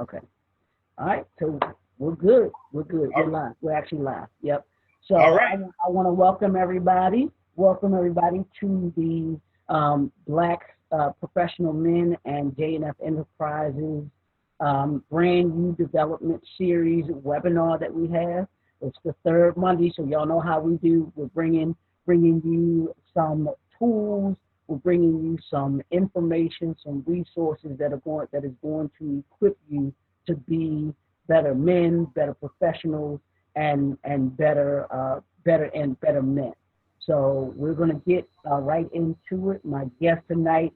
Okay. All right. So we're good. We're good. We're All live. We're actually live. Yep. So all right. I want to welcome everybody. Welcome everybody to the Black Professional Men and J&F Enterprises brand new development series webinar that we have. It's the third Monday, so y'all know how we do. We're bringing you some tools. We're bringing you some information, some resources that is going to equip you to be better men, better professionals, and better men. So we're going to get right into it. My guest tonight,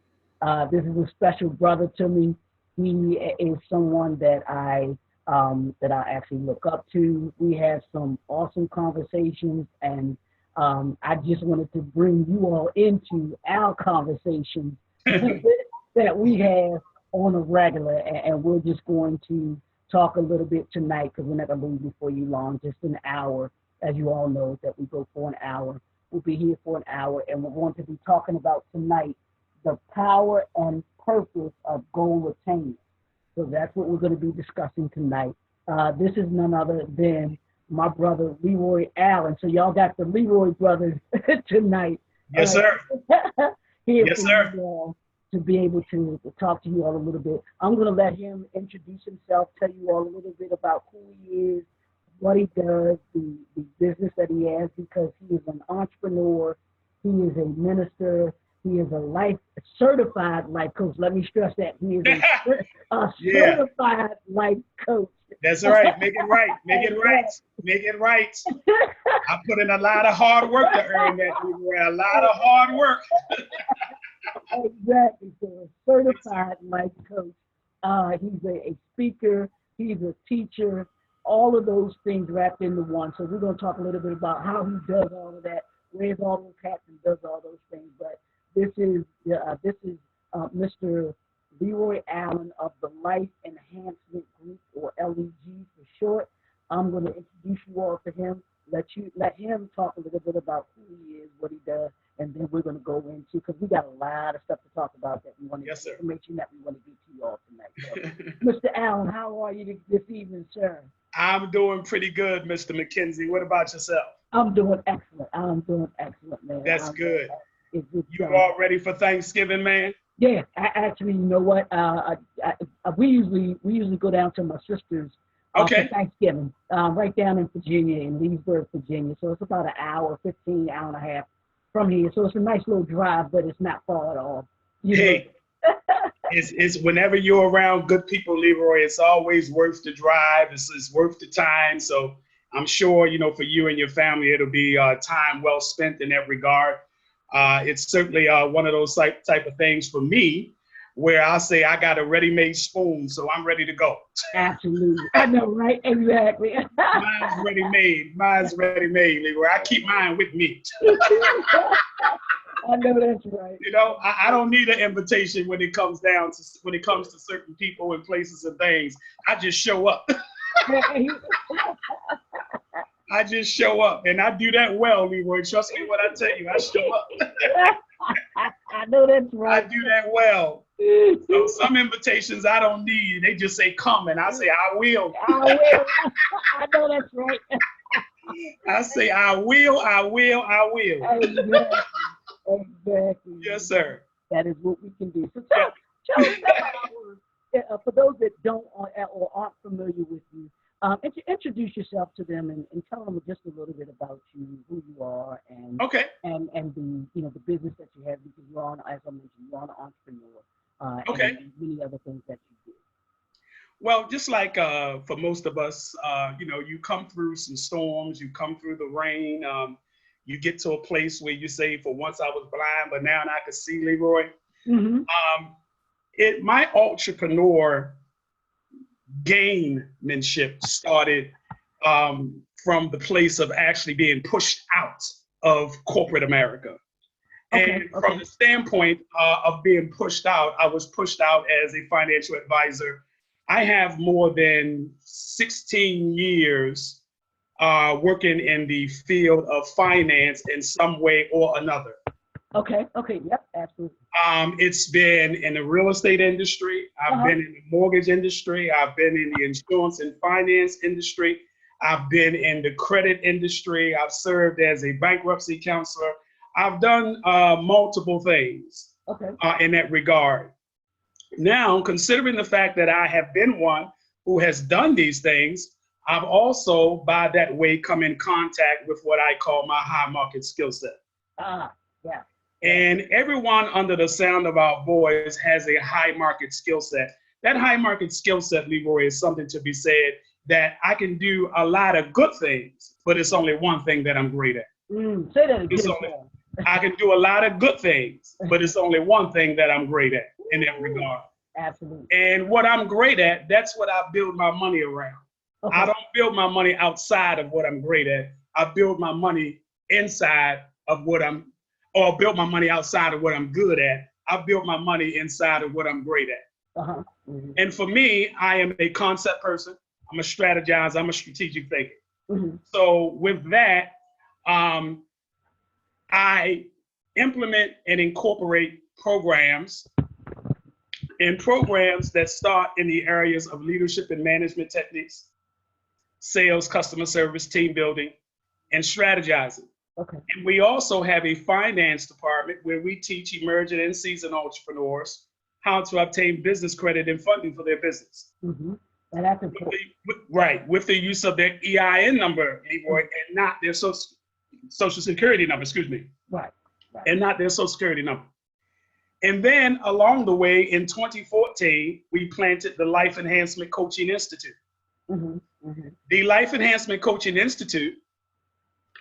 this is a special brother to me. He is someone that I actually look up to. We have some awesome conversations, and I just wanted to bring you all into our conversations that we have on a regular, and we're just going to talk a little bit tonight because we're not going to leave before you long, just an hour. As you all know, that we go for an hour. We'll be here for an hour, and we're going to be talking about tonight the power and purpose of goal attainment. So that's what we're going to be discussing tonight. This is none other than my brother, Leroy Allen. So y'all got the Leroy brothers tonight. Yes, sir. Here Yes, for sir. you all to be able to talk to you all a little bit. I'm going to let him introduce himself, tell you all a little bit about who he is, what he does, the business that he has, because he is an entrepreneur, he is a minister, he is a certified life coach. Let me stress that. He is a Yeah, certified life coach. that's right. Make it right. Make it right. Make it right. I put in a lot of hard work to earn that. Leroy. A lot of hard work. Exactly. So a certified life coach. He's a speaker. He's a teacher. All of those things wrapped into one. So we're going to talk a little bit about how he does all of that, wears all those hats and does all those things. But this is Mr. Leroy Allen of the Life Enhancement Group, or LEG for short. I'm going to introduce you all to him. Let him talk a little bit about who he is, what he does, and then we're going to go into, because we got a lot of stuff to talk about that we want to Yes, sir. information that we want to get to you all tonight. So, Mr. Allen, how are you this evening, sir? I'm doing pretty good, Mr. McKenzie. What about yourself? I'm doing excellent. I'm doing excellent, man. That's good. It's You all ready for Thanksgiving, man? Yeah, actually, you know what? We usually go down to my sister's Okay. for Thanksgiving, right down in Virginia, in Leesburg, Virginia. So it's about an hour, 15, hour and a half from here. So it's a nice little drive, but it's not far at all. Hey, it's whenever you're around good people, Leroy, it's always worth the drive. It's worth the time. So I'm sure, for you and your family, it'll be time well spent in that regard. It's certainly one of those type of things for me where I'll say I got a ready-made spoon, so I'm ready to go. Absolutely. I know, right? Exactly. Mine's ready-made, Leroy. I keep mine with me. I know that's right. I don't need an invitation when it comes to certain people and places and things. I just show up. I just show up, and I do that well, Leroy. Trust me when I tell you, I show up. I know that's right. I do that well. So some invitations I don't need. They just say come, and I say I will. I will. I know that's right. I say I will. Exactly. Yes, sir. That is what we can do. So tell us, for those that don't or aren't familiar with you, introduce yourself to them and tell them just a little bit about you, who you are, and okay, and the business that you have, because you're on, as I mentioned, you're an entrepreneur, okay, and many other things that you do. Well, just like for most of us, you come through some storms, you come through the rain, you get to a place where you say, for once I was blind, but now I can see, Leroy. Mm-hmm. My entrepreneur gainmanship started from the place of actually being pushed out of corporate America. And from the standpoint of being pushed out, I was pushed out as a financial advisor. I have more than 16 years working in the field of finance in some way or another. Okay. Okay. Yep. Absolutely. It's been in the real estate industry. I've Uh-huh. been in the mortgage industry. I've been in the insurance and finance industry. I've been in the credit industry. I've served as a bankruptcy counselor. I've done multiple things Okay. in that regard. Now, considering the fact that I have been one who has done these things, I've also, by that way, come in contact with what I call my high market skill set. Ah. Yeah. Yeah. And everyone under the sound of our voice has a high market skill set. That high market skill set, Leroy, is something to be said that I can do a lot of good things, but it's only one thing that I'm great at. Say that It's again. only, I can do a lot of good things, but it's only one thing that I'm great at in that regard. Absolutely. And what I'm great at, that's what I build my money around. Okay. I don't build my money outside of what I'm great at. I build my money inside of what I'm, or build my money outside of what I'm good at. I build my money inside of what I'm great at. Uh-huh. Mm-hmm. And for me, I am a concept person. I'm a strategizer. I'm a strategic thinker. Mm-hmm. So with that, I implement and incorporate programs that start in the areas of leadership and management techniques, sales, customer service, team building, and strategizing. Okay. And we also have a finance department where we teach emerging and seasoned entrepreneurs how to obtain business credit and funding for their business. Mm-hmm. And that's important. Right, with the use of their EIN number, Leroy, and not their social security number, excuse me. Right. And not their social security number. And then along the way in 2014, we planted the Life Enhancement Coaching Institute. Mm-hmm. Mm-hmm. The Life Enhancement Coaching Institute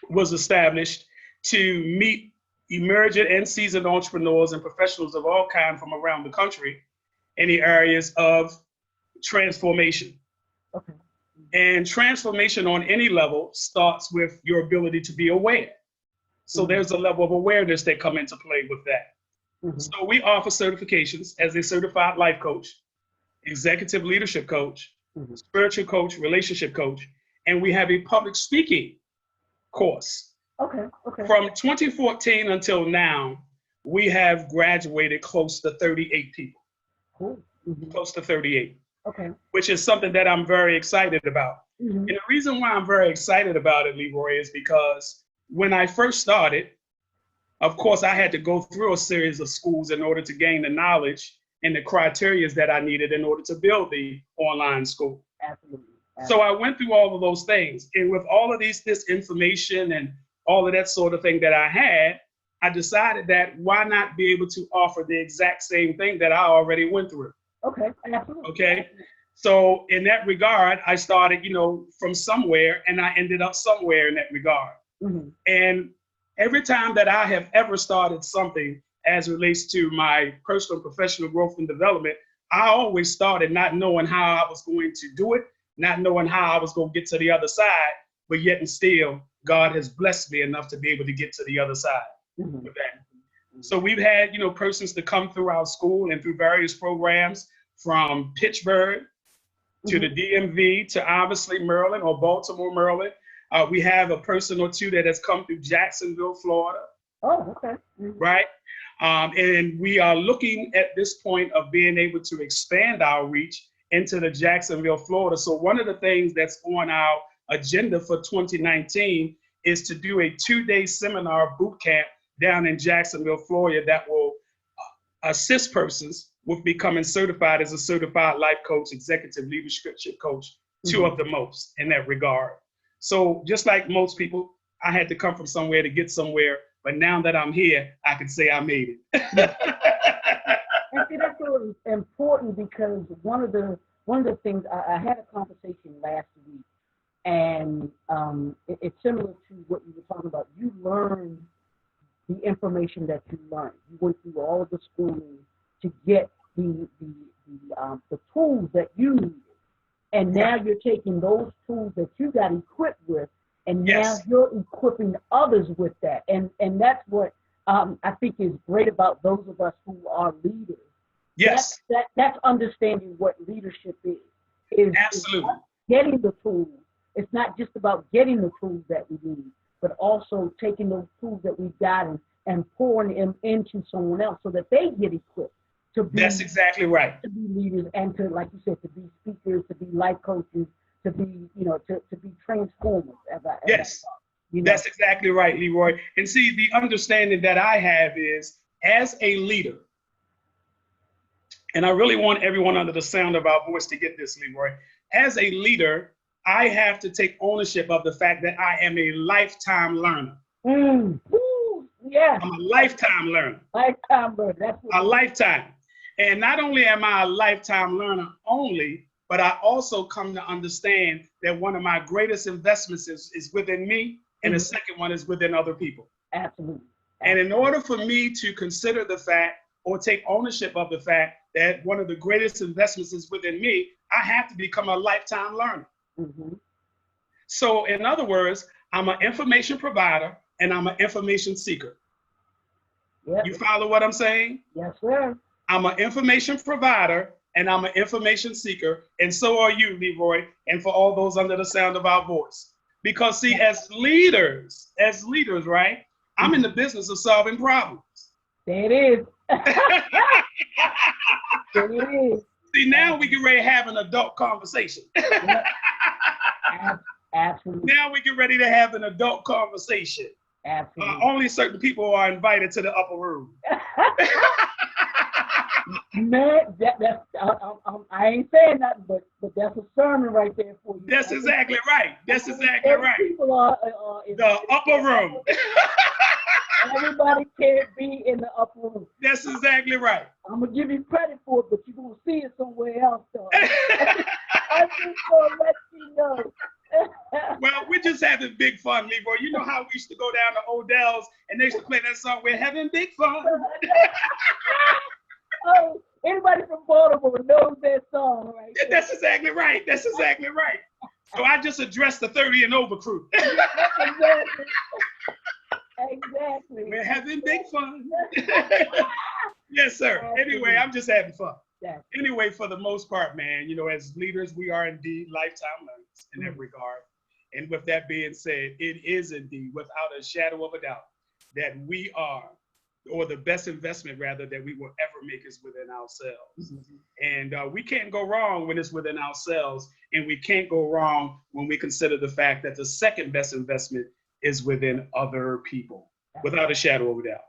was established to meet emerging and seasoned entrepreneurs and professionals of all kinds from around the country in the areas of transformation. Okay. And transformation on any level starts with your ability to be aware. So Mm-hmm. there's a level of awareness that come into play with that. Mm-hmm. So we offer certifications as a certified life coach, executive leadership coach, Mm-hmm. spiritual coach, relationship coach, and we have a public speaking course. Okay. Okay. From 2014 until now, we have graduated close to 38 people. Cool. Mm-hmm. Close to 38. Okay. Which is something that I'm very excited about. Mm-hmm. And the reason why I'm very excited about it, Leroy, is because when I first started, of course, I had to go through a series of schools in order to gain the knowledge and the criteria that I needed in order to build the online school. Absolutely. So I went through all of those things. And with all of this information and all of that sort of thing that I had, I decided that why not be able to offer the exact same thing that I already went through. Okay. Absolutely. Okay. So in that regard, I started, from somewhere and I ended up somewhere in that regard. Mm-hmm. And every time that I have ever started something as relates to my personal and professional growth and development, I always started not knowing how I was going to do it, not knowing how I was going to get to the other side, but yet and still, God has blessed me enough to be able to get to the other side Mm-hmm. with that. So we've had, persons to come through our school and through various programs from Pittsburgh to the DMV to obviously Maryland or Baltimore, Maryland. We have a person or two that has come through Jacksonville, Florida. Oh, okay. Mm-hmm. Right. And we are looking at this point of being able to expand our reach into the Jacksonville, Florida. So one of the things that's on our agenda for 2019 is to do a 2-day seminar boot camp down in Jacksonville, Florida, that will assist persons with becoming certified as a certified life coach, executive leadership coach, two of the most in that regard. So just like most people, I had to come from somewhere to get somewhere, but now that I'm here, I can say I made it. And see, that's really important because one of the things I had a conversation last week, and it's similar to what you were talking about. You learned the information that you learned. You went through all of the schooling to get the tools that you needed, and now you're taking those tools that you got equipped with, and now you're equipping others with that, and that's what I think is great about those of us who are leaders. Yes, that's understanding what leadership is absolutely getting the tools. It's not just about getting the tools that we need, but also taking those tools that we've got and pouring them into someone else so that they get equipped to be, That's exactly right. to be leaders and to, like you said, to be speakers, to be life coaches, to be, to be transformers. Yes, You know. that's exactly right, Leroy. And see, the understanding that I have is as a leader, and I really want everyone under the sound of our voice to get this, Leroy. As a leader, I have to take ownership of the fact that I am a lifetime learner. Woo, yeah. I'm a lifetime learner. Lifetime learner. That's a lifetime. And not only am I a lifetime learner only, but I also come to understand that one of my greatest investments is within me, and the second one is within other people. Absolutely. And in order for me to consider the fact or take ownership of the fact that one of the greatest investments is within me, I have to become a lifetime learner. So in other words, I'm an information provider and I'm an information seeker. Yep. You follow what I'm saying? Yes, sir. I'm an information provider and I'm an information seeker, and so are you, Leroy, and for all those under the sound of our voice. Because see, as leaders, right, I'm in the business of solving problems. There it is. There it is. See, now we get ready to have an adult conversation. Yep. Absolutely. Now we get ready to have an adult conversation. Absolutely. Only certain people are invited to the upper room. Man, I ain't saying nothing, but that's a sermon right there for you. That's exactly right. That's exactly right. People are in the upper room. Everybody can't be in the upper room. That's exactly right. I'm gonna give you credit for it, but you're gonna see it somewhere else, though. I'm just gonna let you know. Well, we're just having big fun, Leroy. You know how we used to go down to Odell's and they used to play that song, "We're having big fun." Oh, anybody from Baltimore knows that song, right? That's exactly right. That's exactly right. So I just addressed the 30 and over crew. Exactly. Exactly. We're having big fun. Yes, sir. Absolutely. Anyway, I'm just having fun. Yeah. Anyway, for the most part, man, as leaders, we are indeed lifetime learners in that regard. And with that being said, it is indeed, without a shadow of a doubt, that we are, or the best investment rather that we will ever make is within ourselves. And we can't go wrong when it's within ourselves, and we can't go wrong when we consider the fact that the second best investment is within other people, without a shadow of a doubt.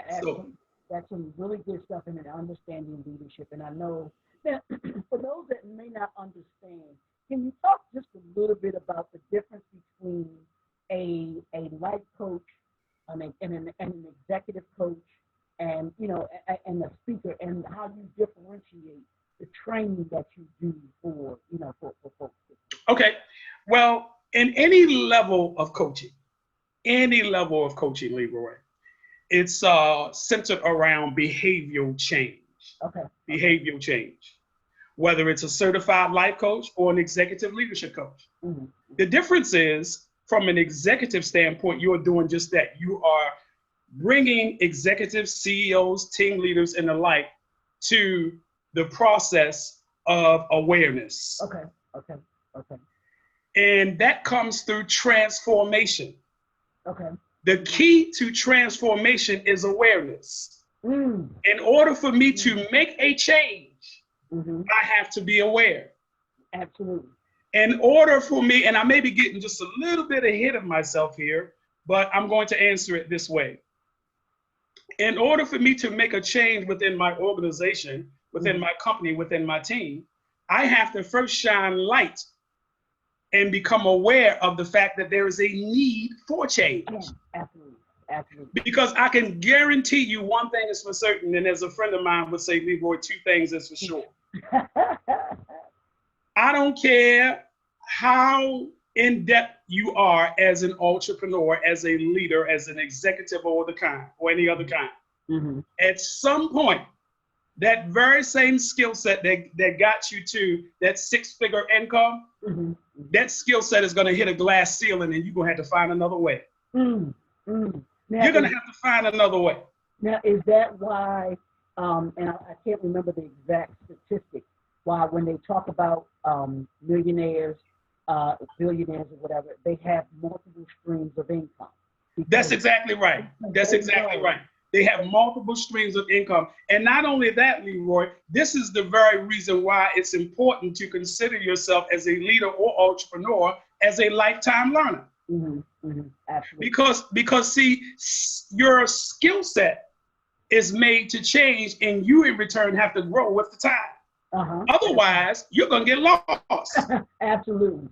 Absolutely. That's some really good stuff in understanding leadership. And I know that for those that may not understand, can you talk just a little bit about the difference between a life coach and an executive coach and and a speaker, and how you differentiate the training that you do for folks? Okay. Well, in any level of coaching, Leroy, it's centered around behavioral change. Okay. Behavioral change, whether it's a certified life coach or an executive leadership coach. The difference is, from an executive standpoint, you are doing just that. You are bringing executives, CEOs, team leaders, and the like to the process of awareness. Okay. And that comes through transformation. Okay. The key to transformation is awareness. In order for me to make a change, I have to be aware. Absolutely. In order for me, and I may be getting just a little bit ahead of myself here, but I'm going to answer it this way. In order for me to make a change within my organization, within my company, within my team, I have to first shine light and become aware of the fact that there is a need for change. Absolutely. Because I can guarantee you one thing is for certain, and as a friend of mine would say, Leroy, two things is for sure. I don't care how in-depth you are as an entrepreneur, as a leader, as an executive or any other kind. At some point, that very same skill set that got you to that six-figure income, that skill set is going to hit a glass ceiling, and you're going to have to find another way. Now, you're going to have to find another way. Now, is that why, and I can't remember the exact statistics, why when they talk about millionaires billionaires or whatever, they have multiple streams of income. That's exactly right. That's exactly right. They have multiple streams of income. And not only that, Leroy, this is the very reason why it's important to consider yourself as a leader or entrepreneur as a lifetime learner. Absolutely. Because see, your skill set is made to change, and you in return have to grow with the time. Otherwise, you're gonna get lost. Absolutely.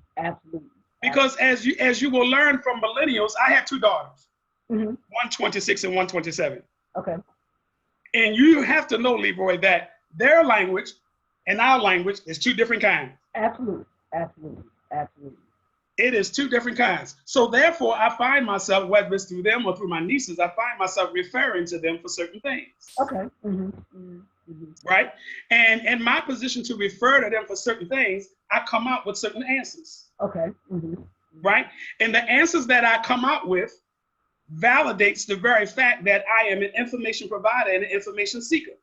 Because as you will learn from millennials, I have two daughters, 126 and 127. Okay. And you have to know, Leroy, that their language and our language is two different kinds. Absolutely. It is two different kinds. So therefore, I find myself, whether it's through them or through my nieces, I find myself referring to them for certain things. Okay. Right? And in my position to refer to them for certain things, I come out with certain answers. Okay. Right? And the answers that I come out with validates the very fact that I am an information provider and an information seeker.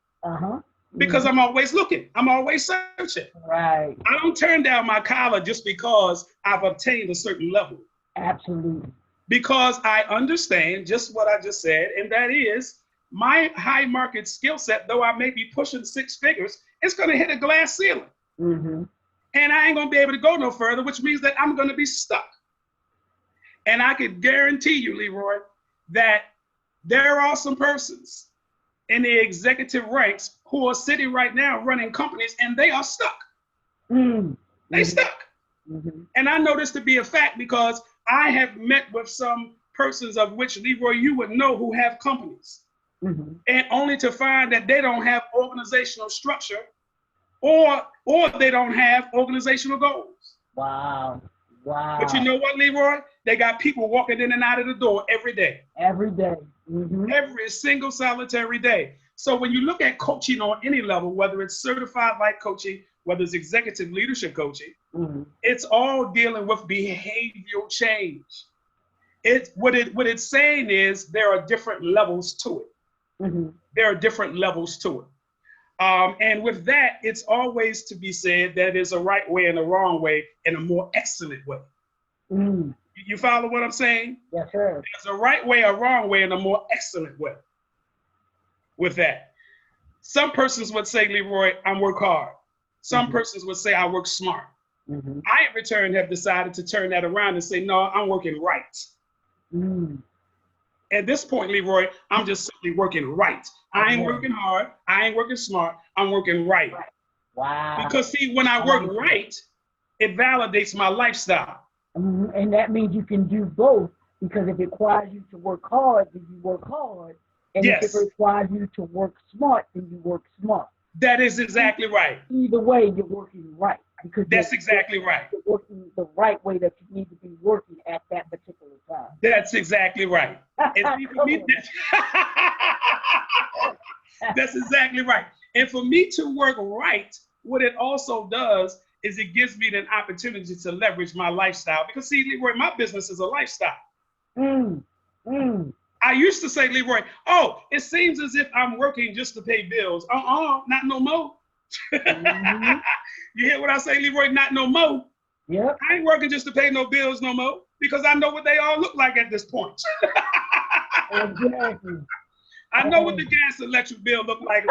Because I'm always looking. I'm always searching. Right. I don't turn down my collar just because I've obtained a certain level. Absolutely. Because I understand just what I just said, and that is my high market skill set, though I may be pushing six figures, it's going to hit a glass ceiling. And I ain't going to be able to go no further, which means that I'm going to be stuck. And I could guarantee you, Leroy, that there are some persons in the executive ranks who are sitting right now running companies, and they are stuck. They stuck. And I know this to be a fact because I have met with some persons of which, Leroy, you would know, who have companies. And only to find that they don't have organizational structure or they don't have organizational goals. Wow. But you know what, Leroy? They got people walking in and out of the door every day. Every day. Every single solitary day. So when you look at coaching on any level, whether it's certified life coaching, whether it's executive leadership coaching, it's all dealing with behavioral change. What it's saying is there are different levels to it. There are different levels to it. And with that, it's always to be said that there's a right way and a wrong way and a more excellent way. You follow what I'm saying? Yes, sir. There's a right way, a wrong way, and a more excellent way with that. Some persons would say, Leroy, I work hard. Some persons would say I work smart. I, in return, have decided to turn that around and say, no, I'm working right. At this point, Leroy, I'm just simply working right. I ain't working hard. I ain't working smart. I'm working right. Wow. Because see, when I work right, it validates my lifestyle. And that means you can do both, because if it requires you to work hard, then you work hard. And if it requires you to work smart, then you work smart. That is exactly right. Either way, you're working right. Because that's exactly right. You're working the right way that you need to be working at that particular time. That's exactly right. And for me, that's exactly right. And for me to work right, what it also does is it gives me an opportunity to leverage my lifestyle. Because see, Leroy, my business is a lifestyle. I used to say, Leroy, oh, it seems as if I'm working just to pay bills. Not no more. You hear what I say, Leroy? Not no more. Yeah. I ain't working just to pay no bills no more, because I know what they all look like at this point. Exactly. I know what the gas and electric bill look like.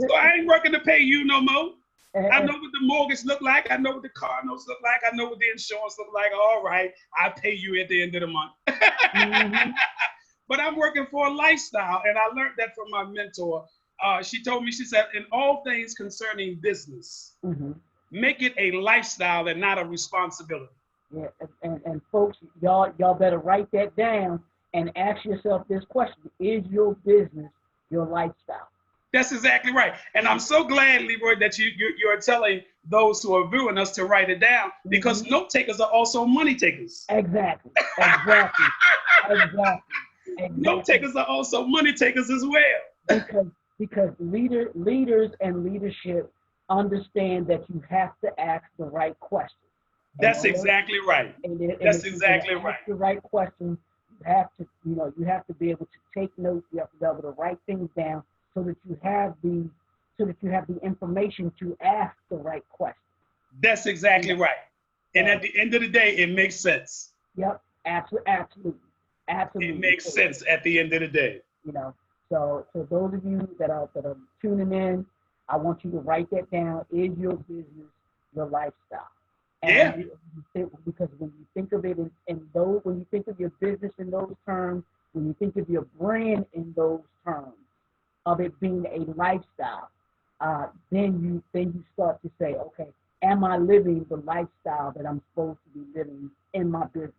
So I ain't working to pay you no more. I know what the mortgage look like. I know what the car notes look like. I know what the insurance look like. All right, I pay you at the end of the month. But I'm working for a lifestyle, and I learned that from my mentor. She told me, she said, in all things concerning business, make it a lifestyle and not a responsibility. Yeah, and folks, y'all better write that down and ask yourself this question: is your business your lifestyle? That's exactly right. And I'm so glad, Leroy, that you're telling those who are viewing us to write it down, because note takers are also money takers. Exactly. Note takers are also money takers as well. Because leaders and leadership understand that you have to ask the right questions. That's exactly right. That's exactly right. The right questions. You have to be able to take notes. You have to be able to write things down so that you have the information to ask the right question. That's exactly right. And Yeah. at the end of the day, it makes sense. Yep, absolutely, absolutely. It makes sense at the end of the day. You know, so those of you that are tuning in, I want you to write that down. Is your business your lifestyle? Yeah, And because when you think of it in those, when you think of your business in those terms, when you think of your brand in those terms of it being a lifestyle, then you start to say, okay, am I living the lifestyle that I'm supposed to be living in my business?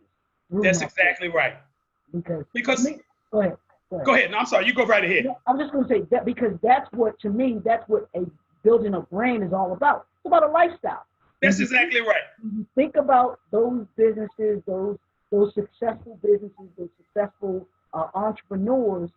that's exactly right. Because go ahead. Go ahead. No, I'm sorry. You go right ahead. I'm just going to say that because that's what, to me, that's what a building a brand is all about. It's about a lifestyle. That's exactly right. When you think about those businesses, those successful businesses, those successful entrepreneurs,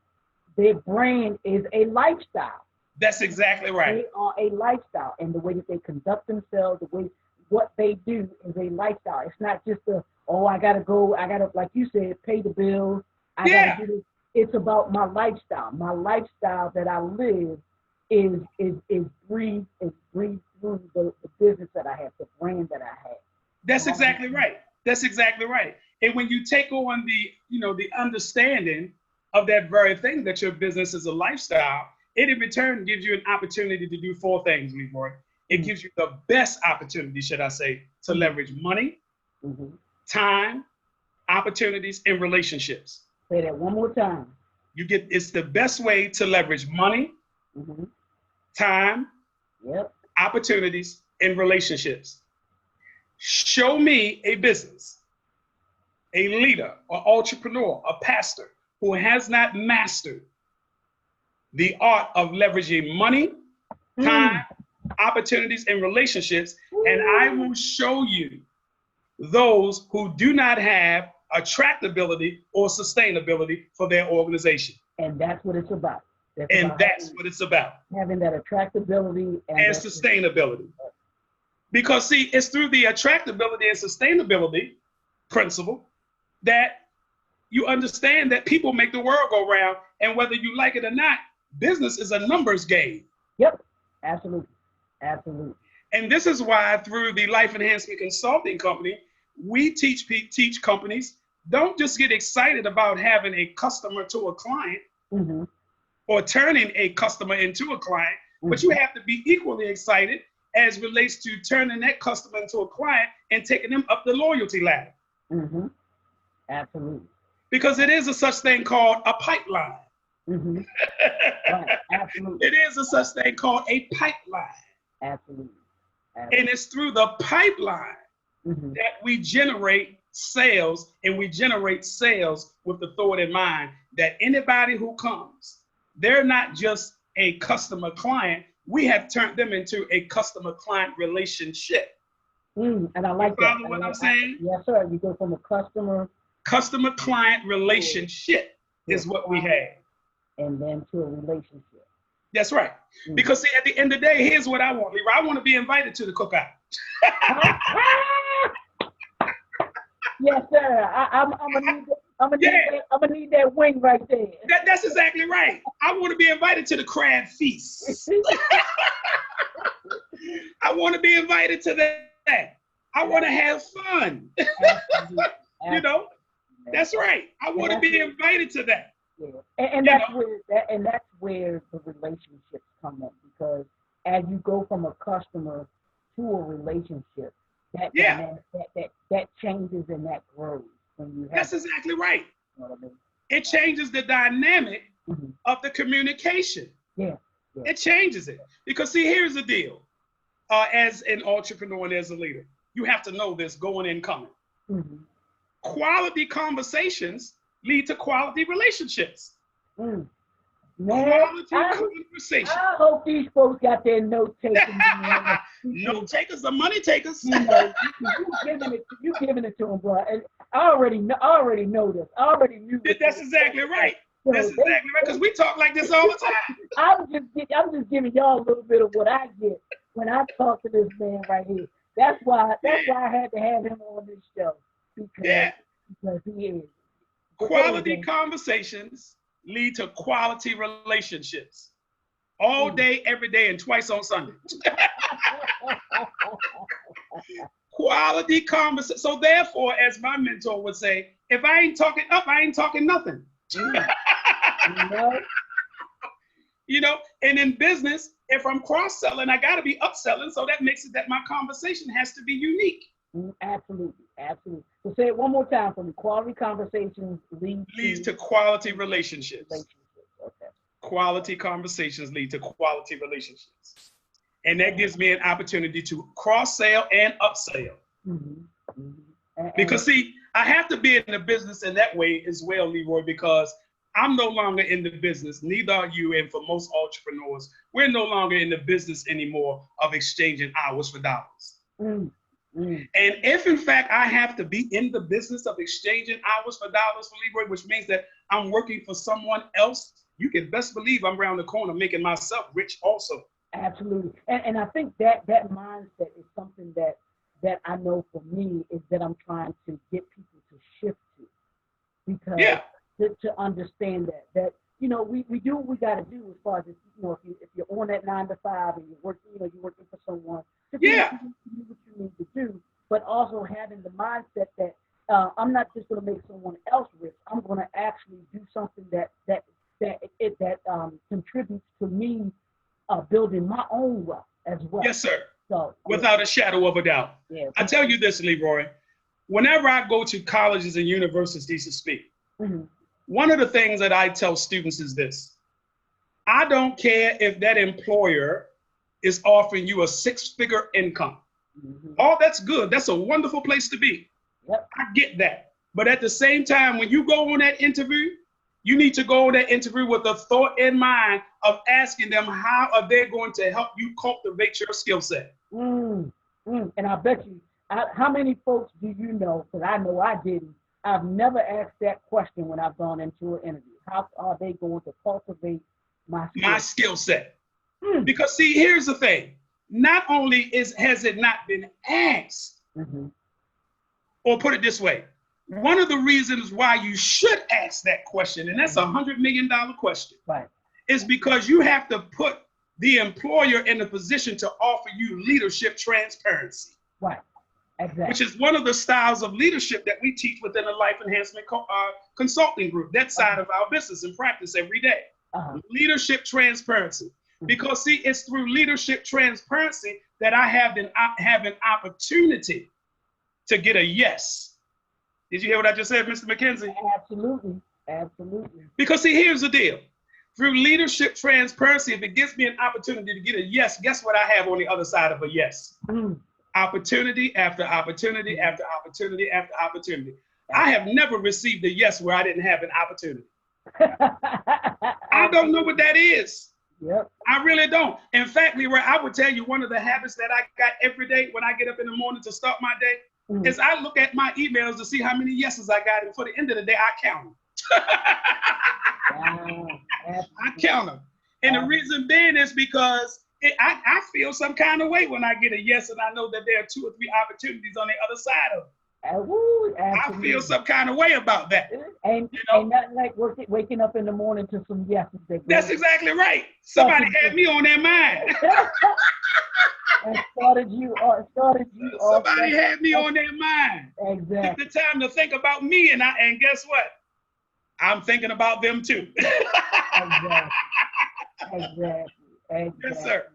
their brand is a lifestyle. That's exactly right. They are a lifestyle, and the way that they conduct themselves, the way what they do is a lifestyle. It's not just I gotta go, like you said, pay the bills. I gotta do this. It's about my lifestyle. My lifestyle that I live is breathed through the business that I have, the brand that I have. That's exactly right. That's exactly right. And when you take on the understanding of that very thing, that your business is a lifestyle, it in return gives you an opportunity to do four things, Leroy. It gives you the best opportunity, should I say, to leverage money, time, opportunities, and relationships. Say that one more time. It's the best way to leverage money, time, opportunities, and relationships. Show me a business, a leader, or entrepreneur, a pastor who has not mastered the art of leveraging money, time, opportunities, and relationships, and I will show you those who do not have attractability or sustainability for their organization. And that's what it's about. That's what it's about. Having that attractability and sustainability. Because see, it's through the attractability and sustainability principle that you understand that people make the world go round, and whether you like it or not, business is a numbers game. Yep, absolutely, absolutely. And this is why through the Life Enhancement Consulting Company, we teach companies, don't just get excited about having a customer to a client or turning a customer into a client, but you have to be equally excited as relates to turning that customer into a client and taking them up the loyalty ladder. Absolutely. Because it is a such thing called a pipeline. Right. Absolutely. It is a such thing called a pipeline. Absolutely. And it's through the pipeline that we generate sales, and we generate sales with the thought in mind that anybody who comes, they're not just a customer client. We have turned them into a customer client relationship. And I like that. Follow what I'm saying? Yes, sir. You go from a customer client relationship is what we have. And then to a relationship. That's right. Because see, at the end of the day, here's what I want, Leroy. I want to be invited to the cookout. Yes, sir. I'm gonna need that wing right there. That's exactly right. I want to be invited to the crab feast. I want to be invited to that. I want to have fun. You know, that's right. I want to be invited to that. Yeah. And that's where the relationships come in, because as you go from a customer to a relationship, that changes and that grows when you have. That's exactly right. You know what I mean? It changes the dynamic of the communication. Yeah. It changes it. Because see, here's the deal. As an entrepreneur and as a leader, you have to know this going and coming. Quality conversations lead to quality relationships. Man, Quality conversation. I hope these folks got their note taken. Note takers are money takers. You know, you giving it to them, bro. And I already know this. I already knew. That's exactly right. That's exactly right. Because we talk like this all the time. I'm just giving y'all a little bit of what I get when I talk to this man right here. That's why I had to have him on this show, because he is. Quality conversations lead to quality relationships. All day, every day, and twice on Sunday. Quality conversation. So therefore, as my mentor would say, if I ain't talking up, I ain't talking nothing. You know, and in business, if I'm cross-selling, I got to be upselling. So that makes it that my conversation has to be unique. Absolutely, absolutely. So say it one more time for me. Quality conversations leads to quality relationships. Okay. Quality conversations lead to quality relationships. And that gives me an opportunity to cross-sell and upsell. Because see, I have to be in the business in that way as well, Leroy, because I'm no longer in the business, neither are you, and for most entrepreneurs, we're no longer in the business anymore of exchanging hours for dollars. And if in fact I have to be in the business of exchanging hours for dollars for Leroy, which means that I'm working for someone else, you can best believe I'm around the corner making myself rich also. Absolutely. And I think that mindset is something that I know for me is that I'm trying to get people to shift to. Because to understand that you know, we do what we got to do as far as, you know, if you're on that 9 to 5 and you're working, you know, you're working for someone, to do what you need to do, but also having the mindset that I'm not just going to make someone else rich. I'm going to actually do something that contributes to me building my own wealth as well. Yes, sir. So without a shadow of a doubt. I tell you this, Leroy, whenever I go to colleges and universities to speak, one of the things that I tell students is this: I don't care if that employer is offering you a 6-figure income. Oh, that's good. That's a wonderful place to be. I get that. But at the same time, when you go on that interview, you need to go on that interview with a thought in mind of asking them how are they going to help you cultivate your skill set. And I bet you, how many folks do you know, because I know I didn't, I've never asked that question when I've gone into an interview. How are they going to cultivate my skill set? Because see, here's the thing. Not only has it not been asked, or put it this way, one of the reasons why you should ask that question, and that's $100 million question, is because you have to put the employer in a position to offer you leadership transparency. Exactly. Which is one of the styles of leadership that we teach within the Life Enhancement Consulting Group, that side of our business and practice every day. Leadership transparency. Because see, it's through leadership transparency that I have an opportunity to get a yes. Did you hear what I just said, Mr. McKenzie? Absolutely, absolutely. Because see, here's the deal. Through leadership transparency, if it gives me an opportunity to get a yes, guess what I have on the other side of a yes? Opportunity after opportunity after opportunity after opportunity. I have never received a yes where I didn't have an opportunity. I don't know what that is. I really don't. In fact, Leroy, I would tell you one of the habits that I got every day when I get up in the morning to start my day is I look at my emails to see how many yeses I got, and for the end of the day, I count them. I count them. And the reason being is because I feel some kind of way when I get a yes and I know that there are 2 or 3 opportunities on the other side of it. I feel some kind of way about that. And nothing like waking up in the morning to some yeses. That's exactly right. Somebody had me on their mind. And started you off. Somebody had me on their mind. Exactly. Took the time to think about me, and guess what? I'm thinking about them too. Exactly. Yes, sir.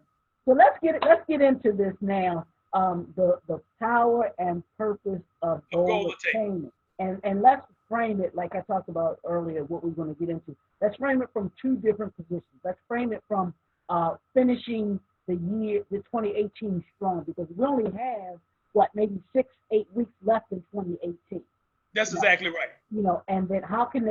So let's get into this now. The power and purpose of goal attainment, and let's frame it like I talked about earlier. What we're going to get into. Let's frame it from 2 different positions. Let's frame it from finishing the 2018 strong, because we only have maybe 6-8 weeks left in 2018. That's exactly right. You know, and then how can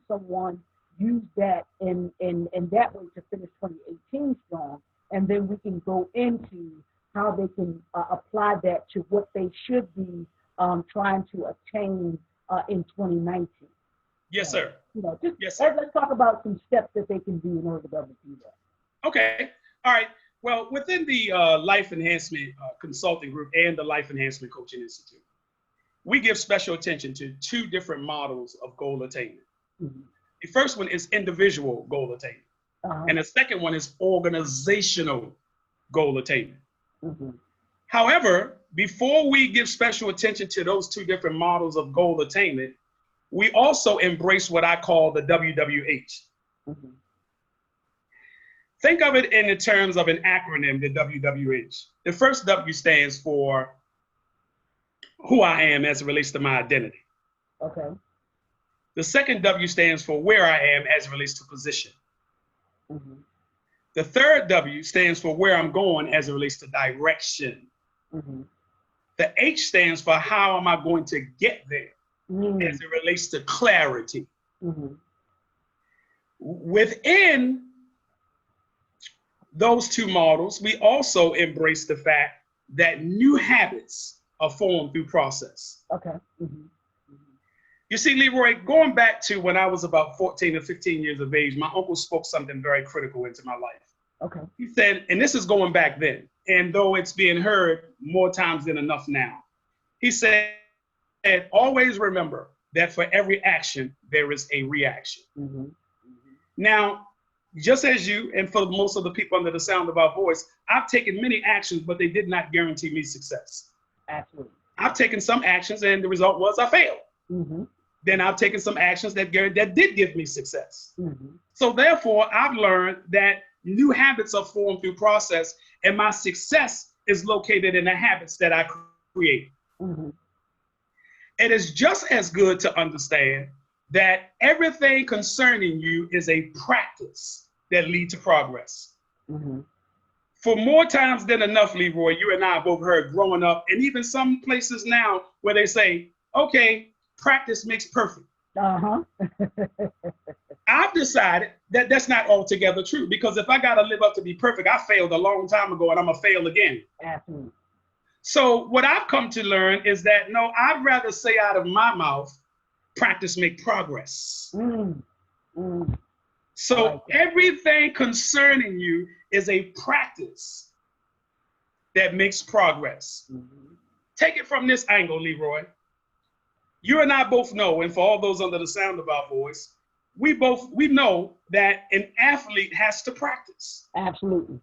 someone use that in that way to finish 2018 strong, and then we can go into how they can apply that to what they should be trying to attain in 2019. Yes, sir. You know, let's talk about some steps that they can do in order to be able to do that. Okay. All right. Well, within the Life Enhancement Consulting Group and the Life Enhancement Coaching Institute, we give special attention to 2 different models of goal attainment. The first one is individual goal attainment, and the second one is organizational goal attainment. However, before we give special attention to those two different models of goal attainment, we also embrace what I call the WWH. Mm-hmm. Think of it in the terms of an acronym, the WWH. The first W stands for who I am as it relates to my identity. Okay. The second W stands for where I am as it relates to position. Mm-hmm. The third W stands for where I'm going as it relates to direction. Mm-hmm. The H stands for how am I going to get there as it relates to clarity. Mm-hmm. Within those two models, we also embrace the fact that new habits are formed through process. Okay. Mm-hmm. You see, Leroy, going back to when I was about 14 or 15 years of age, my uncle spoke something very critical into my life. Okay. He said, and this is going back then, and though it's being heard more times than enough now, he said, always remember that for every action, there is a reaction. Mm-hmm. Now, just as you, and for most of the people under the sound of our voice, I've taken many actions, but they did not guarantee me success. Absolutely. I've taken some actions, and the result was I failed. Mm-hmm. Then I've taken some actions that did give me success. Mm-hmm. So therefore, I've learned that new habits are formed through process, and my success is located in the habits that I create. Mm-hmm. It is just as good to understand that everything concerning you is a practice that leads to progress. Mm-hmm. For more times than enough, Leroy, you and I both heard growing up, and even some places now where they say, okay, practice makes perfect. Uh-huh. I've decided that that's not altogether true, because if I got to live up to be perfect, I failed a long time ago and I'm going to fail again. Absolutely. So what I've come to learn is that, no, I'd rather say out of my mouth, practice make progress. Mm. Mm. So everything concerning you is a practice that makes progress. Mm-hmm. Take it from this angle, Leroy. You and I both know, and for all those under the sound of our voice, we know that an athlete has to practice. Absolutely.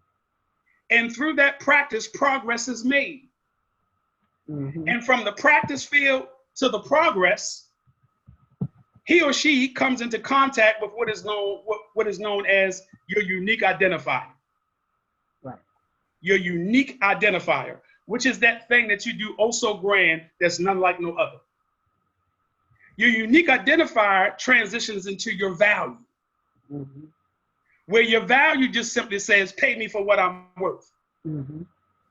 And through that practice, progress is made. Mm-hmm. And from the practice field to the progress, he or she comes into contact with what is known as your unique identifier. Right. Your unique identifier, which is that thing that you do oh so grand that's none like no other. Your unique identifier transitions into your value, mm-hmm. where your value just simply says, pay me for what I'm worth. Mm-hmm.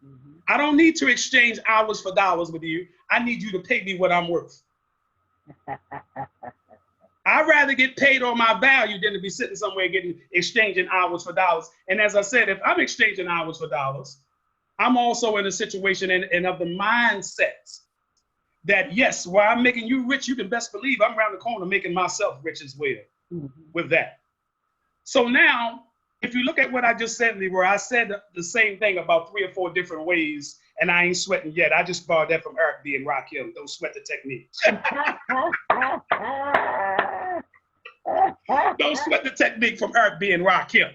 Mm-hmm. I don't need to exchange hours for dollars with you. I need you to pay me what I'm worth. I'd rather get paid on my value than to be sitting somewhere exchanging hours for dollars. And as I said, if I'm exchanging hours for dollars, I'm also in a situation and of the mindset that, yes, while I'm making you rich, you can best believe I'm around the corner making myself rich as well with that. So now, if you look at what I just said, Leroy, I said the same thing about 3 or 4 different ways, and I ain't sweating yet. I just borrowed that from Eric B. and Rakim. Don't sweat the technique. Don't sweat the technique from Eric B. and Rakim.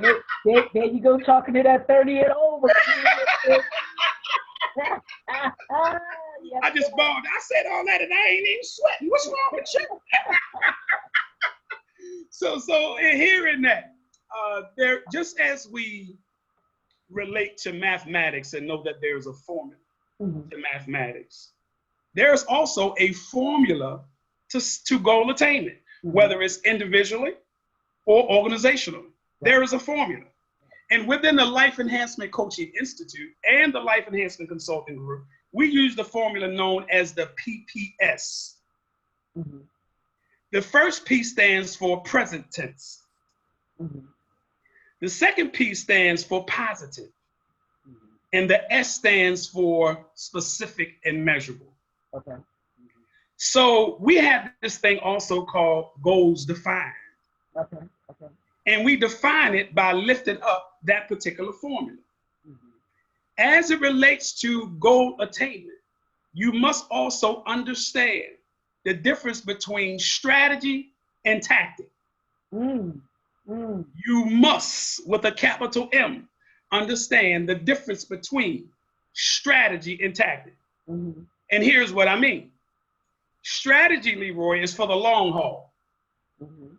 There you go, talking to that 30-year-old. I just borrowed. I said all that, and I ain't even sweating. What's wrong with you? So in hearing that, there, just as we relate to mathematics and know that there's a formula to mathematics, there's also a formula to goal attainment, whether it's individually or organizationally. There is a formula. And within the Life Enhancement Coaching Institute and the Life Enhancement Consulting Group, we use the formula known as the PPS. Mm-hmm. The first P stands for present tense. Mm-hmm. The second P stands for positive. Mm-hmm. And the S stands for specific and measurable. Okay. Mm-hmm. So we have this thing also called goals defined. Okay. Okay. And we define it by lifting up that particular formula. Mm-hmm. As it relates to goal attainment, you must also understand the difference between strategy and tactic. You must, with a capital M, understand the difference between strategy, and tactic. Mm-hmm. And here's what I mean. Strategy, Leroy, is for the long haul. Mm-hmm.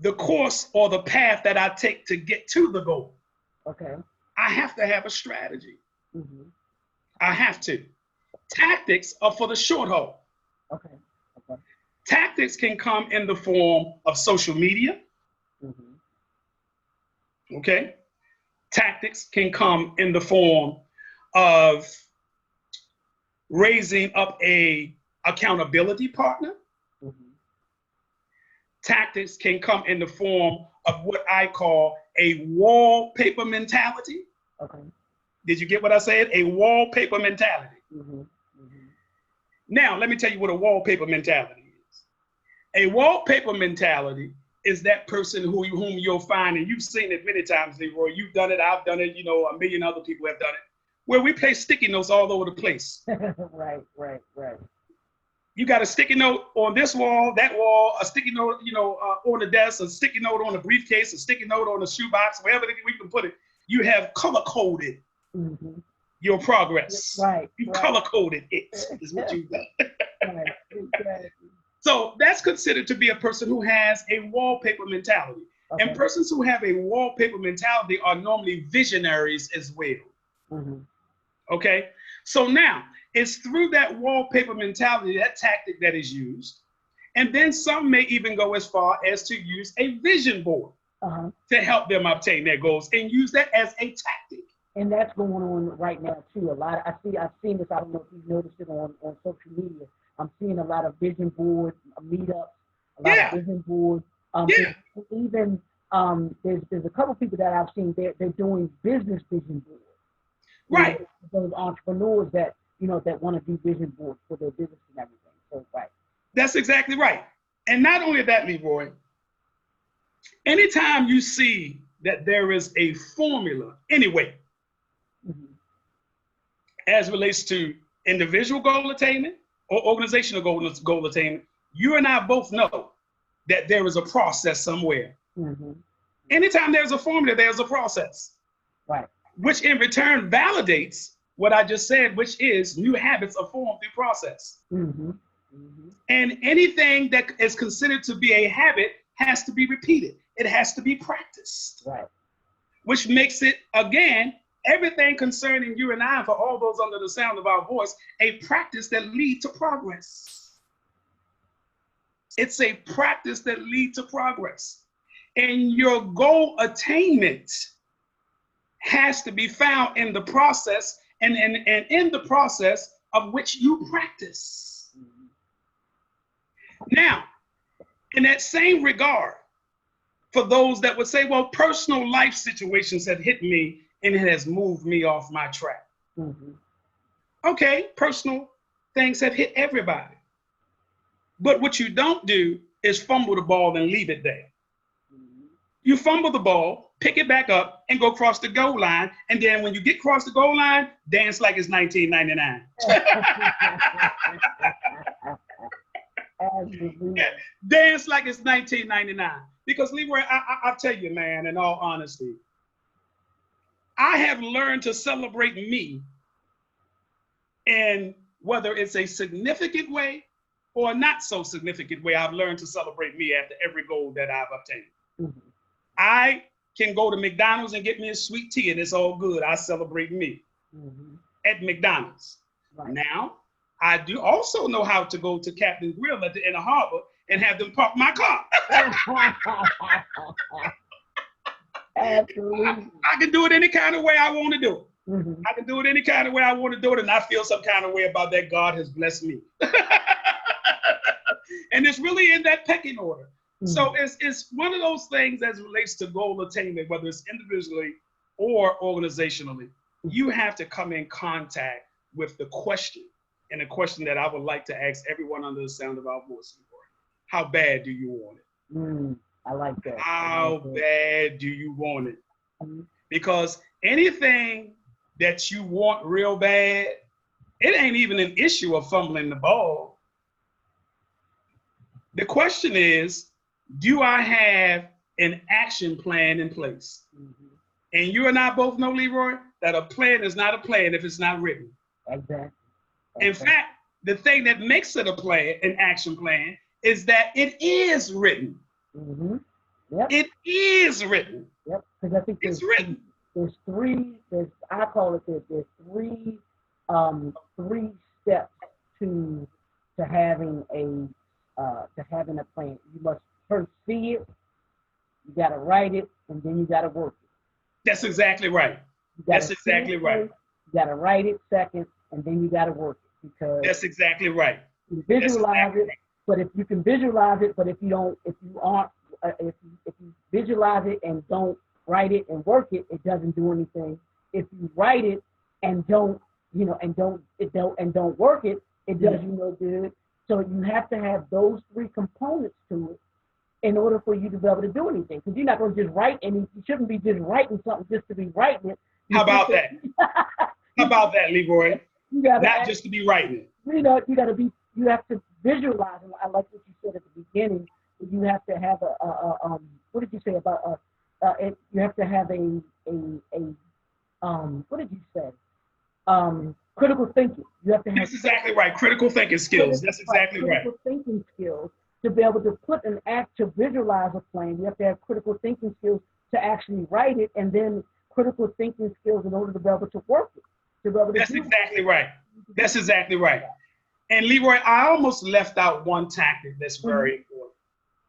The course or the path that I take to get to the goal. Okay. I have to have a strategy. Mm-hmm. I have to. Tactics are for the short haul. Okay. Okay. Tactics can come in the form of social media. Mm-hmm. Okay. Tactics can come in the form of raising up a accountability partner. Mm-hmm. Tactics can come in the form of what I call a wallpaper mentality. Okay. Did you get what I said? A wallpaper mentality. Mm-hmm. Mm-hmm. Now, let me tell you what a wallpaper mentality is. A wallpaper mentality is that person whom you'll find, and you've seen it many times, Leroy. You've done it, I've done it, you know, a million other people have done it, where we place sticky notes all over the place. Right. You got a sticky note on this wall, that wall, a sticky note, you know, on the desk, a sticky note on the briefcase, a sticky note on the shoebox, wherever we can put it. You have color-coded your progress. Right. You color-coded it, is what you've done. Right. Exactly. So that's considered to be a person who has a wallpaper mentality. Okay. And persons who have a wallpaper mentality are normally visionaries as well. Mm-hmm. Okay? So now, it's through that wallpaper mentality, that tactic that is used. And then some may even go as far as to use a vision board to help them obtain their goals and use that as a tactic. And that's going on right now too. I've seen this. I don't know if you've noticed it on social media. I'm seeing a lot of vision board meetups, a lot of vision boards. Even there's a couple people that I've seen. They're doing business vision boards. Right. Those entrepreneurs that that want to do vision boards for their business and everything. So right. That's exactly right. And not only that, Leroy. Anytime you see that there is a formula, anyway, as relates to individual goal attainment or organizational goal attainment, you and I both know that there is a process somewhere. Anytime there's a formula, there's a process. Right. Which in return validates what I just said, which is new habits are formed through process. And anything that is considered to be a habit has to be repeated. It has to be practiced. Right. Which makes it, again, everything concerning you and I, for all those under the sound of our voice, a practice that leads to progress. It's a practice that leads to progress. And your goal attainment has to be found in the process and in the process of which you practice. Now, in that same regard, for those that would say, well, personal life situations have hit me and it has moved me off my track. Okay, personal things have hit everybody. But what you don't do is fumble the ball and leave it there. You fumble the ball, pick it back up, and go cross the goal line. And then when you get across the goal line, dance like it's 1999. Dance like it's 1999. Because Leroy, I tell you, man, in all honesty, I have learned to celebrate me in whether it's a significant way or not so significant way. I've learned to celebrate me after every goal that I've obtained. I can go to McDonald's and get me a sweet tea and it's all good. I celebrate me at McDonald's. Right. Now, I do also know how to go to Captain Grill in the harbor and have them park my car. Absolutely. I can do it any kind of way I want to do it. I can do it any kind of way I want to do it, and I feel some kind of way about that. God has blessed me. And it's really in that pecking order. So it's one of those things as it relates to goal attainment, whether it's individually or organizationally. You have to come in contact with the question, and the question that I would like to ask everyone under the sound of our voice. How bad do you want it? I like that. How bad do you want it? Because anything that you want real bad, it ain't even an issue of fumbling the ball. The question is, do I have an action plan in place? And you and I both know, Leroy, that a plan is not a plan if it's not written. Exactly. In fact, the thing that makes it a plan, an action plan, is that it is written. Mm-hmm. Yep. It is written. Yep. Because I think it's written. There's three three steps to having a plan. You must first see it, you gotta write it, and then you gotta work it. That's exactly right. That's exactly right. First, you gotta write it second, and then you gotta work it, because that's exactly right. You visualize it, but if you can visualize it, but if you visualize it and don't write it and work it, it doesn't do anything. If you write it and don't work it, it does you no good. So you have to have those three components to it in order for you to be able to do anything. Because you're not going to just write, and you shouldn't be just writing something just to be writing it. How about that? How about that, Leroy? Not just to be writing it. You have to visualize, and I like what you said at the beginning. You have to have what did you say about you have to have what did you say? Critical thinking. You have to have. That's exactly right. Critical thinking skills. That's exactly right. Critical thinking skills to be able to put an act to visualize a plan. You have to have critical thinking skills to actually write it, and then critical thinking skills in order to be able to work it. That's exactly right. That's exactly right. And Leroy, I almost left out one tactic that's very important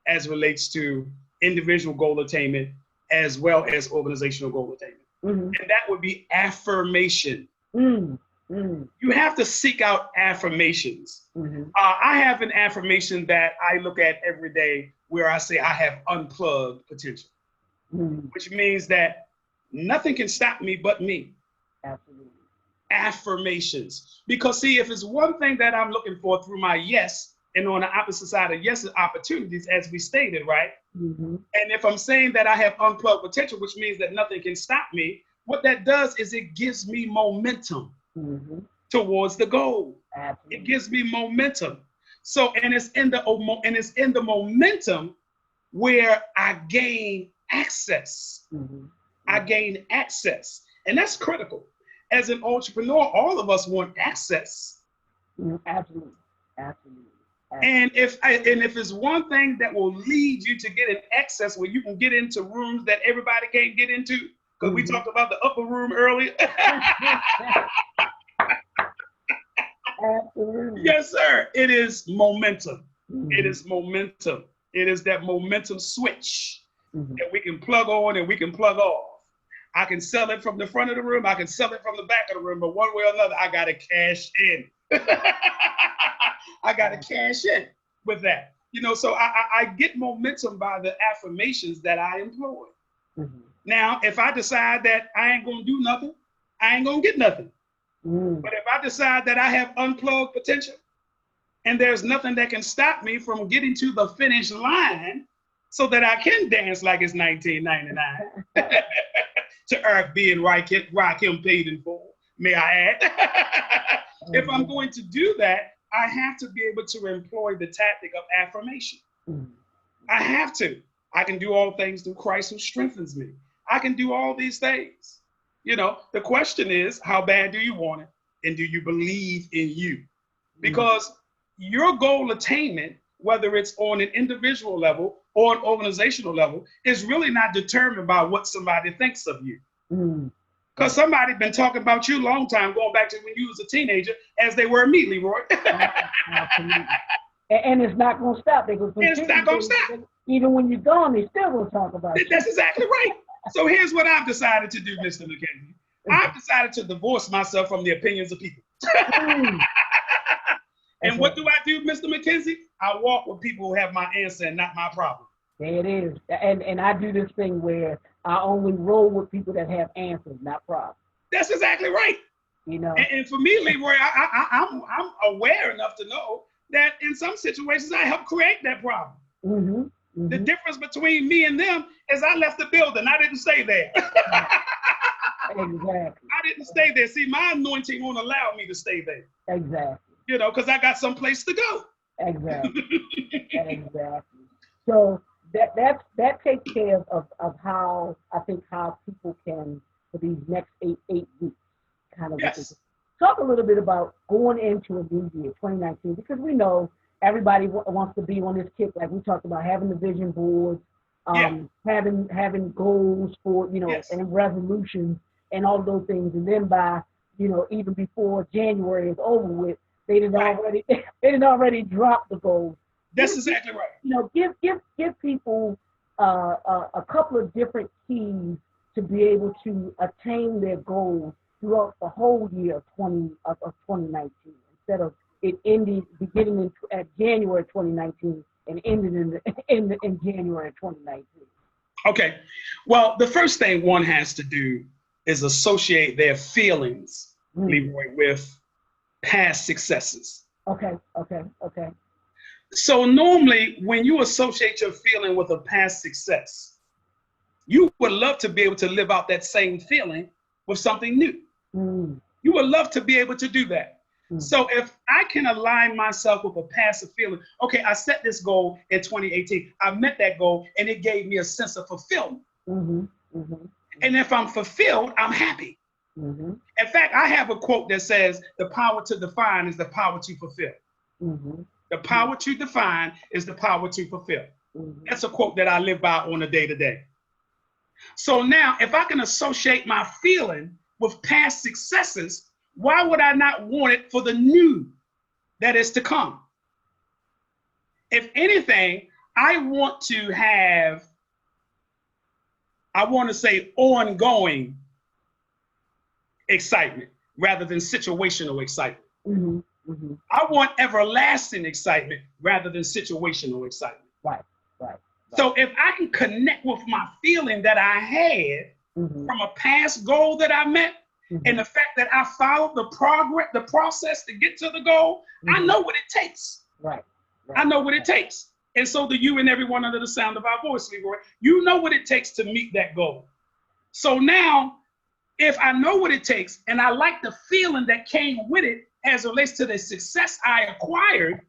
as relates to individual goal attainment as well as organizational goal attainment. And that would be affirmation. You have to seek out affirmations. I have an affirmation that I look at every day where I say I have unplugged potential, which means that nothing can stop me but me. Absolutely. Affirmations. Because see, if it's one thing that I'm looking for through my yes, and on the opposite side of yes is opportunities, as we stated, right? And if I'm saying that I have unplugged potential, which means that nothing can stop me, what that does is it gives me momentum towards the goal. Absolutely. It gives me momentum. So, and it's in the momentum where I gain access. I gain access, and that's critical. As an entrepreneur, all of us want access. Absolutely. Absolutely. And if it's one thing that will lead you to get an access where you can get into rooms that everybody can't get into, because we talked about the upper room earlier. Absolutely. Yes, sir. It is momentum. It is momentum. It is that momentum switch that we can plug on and we can plug off. I can sell it from the front of the room. I can sell it from the back of the room. But one way or another, I got to cash in. I got to cash in with that. So I get momentum by the affirmations that I employ. Now, if I decide that I ain't going to do nothing, I ain't going to get nothing. But if I decide that I have unplugged potential and there's nothing that can stop me from getting to the finish line so that I can dance like it's 1999 to earth being Rakim paid in full, may I add. If I'm going to do that, I have to be able to employ the tactic of affirmation. I have to. I can do all things through Christ who strengthens me. I can do all these things. The question is, how bad do you want it? And do you believe in you? Because your goal attainment, whether it's on an individual level or an organizational level, is really not determined by what somebody thinks of you. Because somebody been talking about you a long time, going back to when you was a teenager, as they were me, Leroy. Absolutely. And it's not going to stop. It's not going to stop. Even when you're gone, they still will talk about you. That's exactly right. So here's what I've decided to do, Mr. McKenzie. I've decided to divorce myself from the opinions of people. And what do I do, Mr. McKenzie? I walk with people who have my answer and not my problem. There it is. And I do this thing where I only roll with people that have answers, not problems. That's exactly right. And for me, Leroy, I'm aware enough to know that in some situations I help create that problem. The difference between me and them is I left the building. I didn't stay there. Exactly. I didn't stay there. See, my anointing won't allow me to stay there. Exactly. Because I got someplace to go. Exactly. Exactly. So that takes care of how I think how people can for these next eight weeks. Kind of what they Yes. talk a little bit about going into a new year, 2019, because we know everybody wants to be on this kick, like we talked about, having the vision boards, Yeah. having goals for, Yes. and resolutions and all those things, and then by, even before January is over with, they didn't Right. already they didn't already drop the goals. That's exactly right. Give people a couple of different keys to be able to attain their goals throughout the whole year of 2019, instead of it ending beginning at January 2019 and ending in January 2019. Okay. Well, the first thing one has to do is associate their feelings, Leroy, with past successes. Okay. So normally when you associate your feeling with a past success, you would love to be able to live out that same feeling with something new. You would love to be able to do that. So if I can align myself with a passive feeling, okay, I set this goal in 2018. I met that goal and it gave me a sense of fulfillment. And if I'm fulfilled, I'm happy. In fact, I have a quote that says, the power to define is the power to fulfill. The power to define is the power to fulfill. That's a quote that I live by on a day-to-day. So now, if I can associate my feeling with past successes, why would I not want it for the new that is to come? If anything, I want to say ongoing excitement rather than situational excitement. I want everlasting excitement rather than situational excitement. Right. So if I can connect with my feeling that I had from a past goal that I met, and the fact that I followed the process to get to the goal, I know what it takes. Right. I know what it takes. And so do you and everyone under the sound of our voice, Leroy. You know what it takes to meet that goal. So now, if I know what it takes and I like the feeling that came with it as it relates to the success I acquired,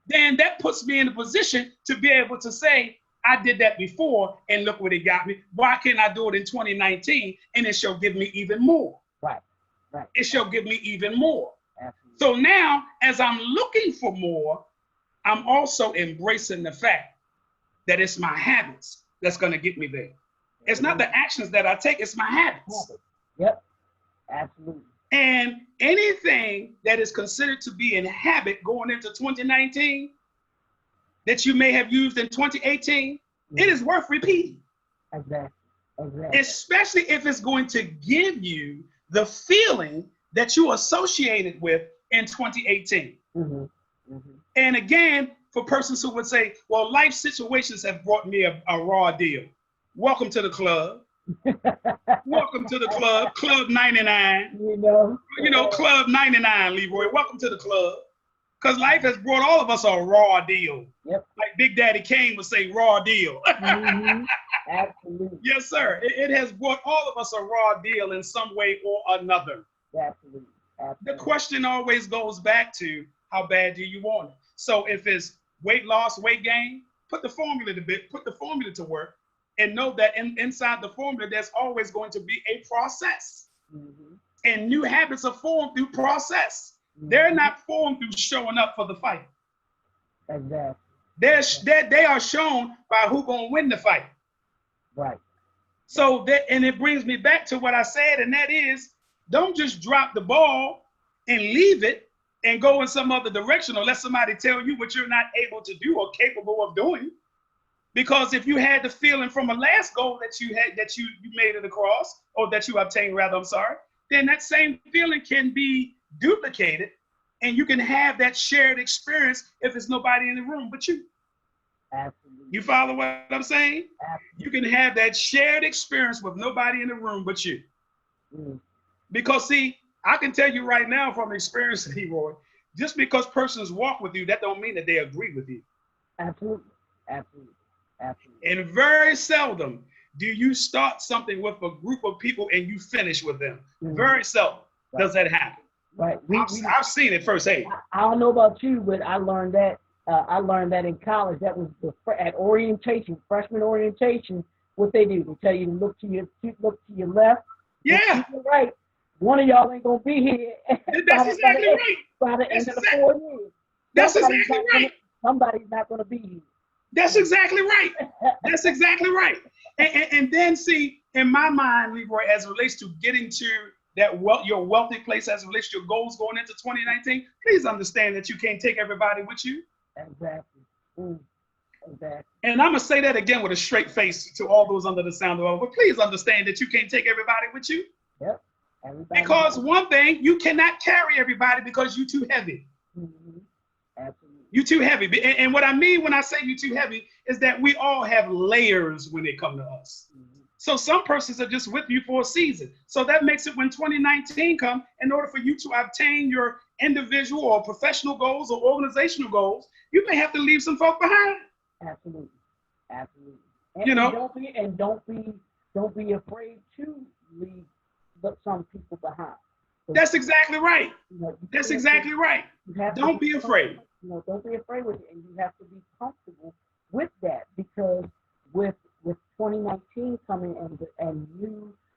then that puts me in a position to be able to say, I did that before and look what it got me. Why can't I do it in 2019 and it shall give me even more? Right. It shall give me even more. Absolutely. So now, as I'm looking for more, I'm also embracing the fact that it's my habits that's going to get me there. It's not the actions that I take, it's my habits. Yep, absolutely. And anything that is considered to be a habit going into 2019 that you may have used in 2018, it is worth repeating. Exactly. Especially if it's going to give you the feeling that you associated with in 2018. And again, for persons who would say, well, life situations have brought me a raw deal. Welcome to the club. Welcome to the club, Club 99. You know, Club 99, Leroy. Welcome to the club. Because life has brought all of us a raw deal. Yep. Like Big Daddy Kane would say, raw deal. Absolutely. Yes, sir. It has brought all of us a raw deal in some way or another. Absolutely. The question always goes back to, how bad do you want it? So if it's weight loss, weight gain, put the formula to work, and know that inside the formula, there's always going to be a process. And new habits are formed through process. They're not formed through showing up for the fight. Exactly. They are shown by who's going to win the fight. Right. So and it brings me back to what I said, and that is, don't just drop the ball and leave it and go in some other direction or let somebody tell you what you're not able to do or capable of doing. Because if you had the feeling from a last goal that you made it across, or that you obtained rather, I'm sorry, then that same feeling can be duplicated and you can have that shared experience if there's nobody in the room but you. Absolutely. You follow what I'm saying? Absolutely. You can have that shared experience with nobody in the room but you. Because see, I can tell you right now from experience, Leroy, just because persons walk with you, that don't mean that they agree with you. Absolutely. And very seldom do you start something with a group of people and you finish with them. Very seldom does that happen. Right. I've seen it firsthand. I don't know about you, but I learned that. I learned that in college. That was at orientation, freshman orientation. What they do, they tell you to look to your left, Yeah, You're right. One of y'all ain't gonna be here that's exactly right. by the That's end of the exactly 4 years. that's exactly right. Somebody's not gonna be That's exactly right. That's exactly right. And then see, in my mind, Leroy, as it relates to getting to your wealthy place, as it relates to your goals going into 2019, please understand that you can't take everybody with you. Exactly. Exactly. And I'm gonna say that again with a straight face to all those under the sound of it. But please understand that you can't take everybody with you. Yep. Everybody Because one thing, you cannot carry everybody because you're too heavy. Mm-hmm. Absolutely. You're too heavy. And what I mean when I say you're too heavy is that we all have layers when it comes to us. Mm-hmm. So some persons are just with you for a season. So that makes it when 2019 comes, in order for you to obtain your individual or professional goals or organizational goals, you may have to leave some folk behind. Absolutely. Absolutely. Don't be afraid to leave some people behind. That's exactly right. That's exactly right. Don't be afraid. Don't be afraid with it, and you have to be comfortable with that, because with 2019 coming and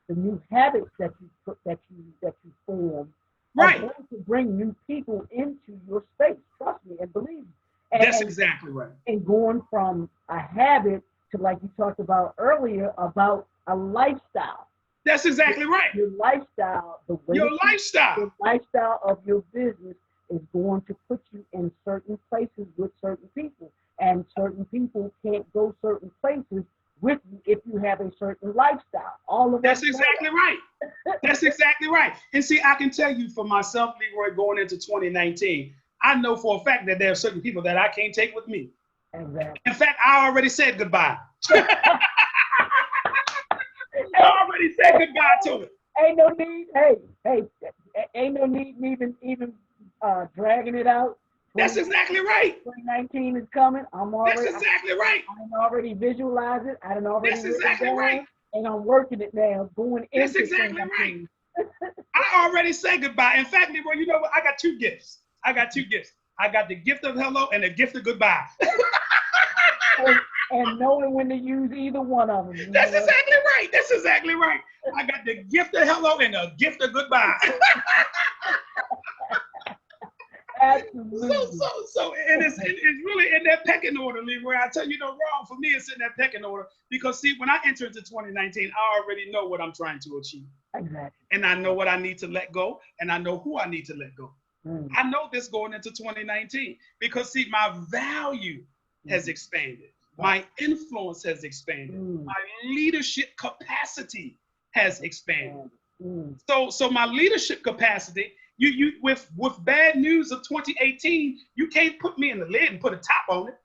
the new habits that you form right. are going to bring new people into your space. Trust me and believe me. That's exactly right. And going from a habit to, like you talked about earlier, about a lifestyle. That's exactly right. Your lifestyle, your lifestyle of your business is going to put you in certain places with certain people, and certain people can't go certain places with you if you have a certain lifestyle. That's exactly right. That's exactly right. And see, I can tell you for myself, Leroy, going into 2019, I know for a fact that there are certain people that I can't take with me. Exactly. In fact, I already said goodbye. I already said goodbye to it. Ain't no need. Hey, ain't no need even dragging it out. That's exactly right. 2019 is coming. That's exactly right. I already visualized it. I already. That's exactly right. And I'm working it now. That's exactly right. I already said goodbye. In fact, Leroy, you know what? I got two gifts. I got the gift of hello and the gift of goodbye. and knowing when to use either one of them. That's exactly right. That's exactly right. I got the gift of hello and the gift of goodbye. Absolutely. So it's really in that pecking order, Leroy. I tell you no wrong. For me, it's in that pecking order because, see, when I enter into 2019, I already know what I'm trying to achieve. Exactly. And I know what I need to let go, and I know who I need to let go. I know this going into 2019 because, see, my value has expanded. My influence has expanded. My leadership capacity has expanded. So my leadership capacity, you with bad news of 2018, you can't put me in the lid and put a top on it.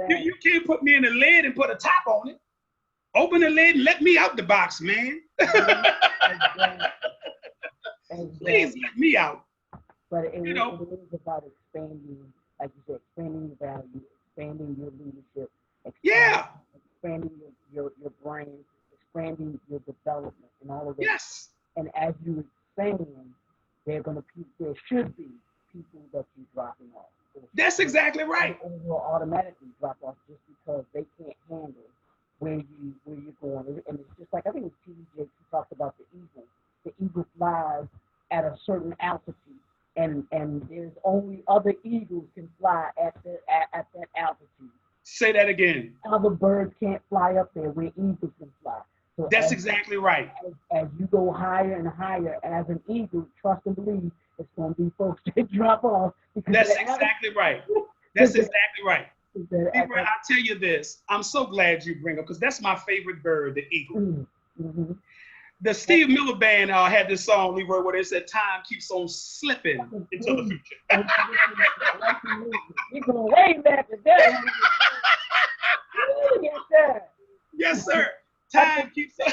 You can't put me in the lid and put a top on it. Open the lid and let me out the box, man. Please let me out. But it is about expanding, like you said, expanding your value, expanding your leadership, expanding your brand, expanding your development, and all of that. Yes. And as you expand, there should be people that you're dropping off. That's exactly right. Or will automatically drop off just because they can't handle where you're going. And it's just like, I think it was T.D. Jakes who talked about the eagle. The eagle flies at a certain altitude, and there's only other eagles can fly at that altitude. Say that again. Other birds can't fly up there where eagles can fly. So that's exactly right. As you go higher and higher as an eagle, trust and believe it's going to be folks that drop off. That's exactly right. That's exactly right. Leroy, I'll tell you this. I'm so glad you bring up, because that's my favorite bird, the eagle. Mm-hmm. The Steve Miller Band had this song, Leroy, where they said, "Time keeps on slipping into the future." You're going way back to that. Yes, sir. Time keeps on.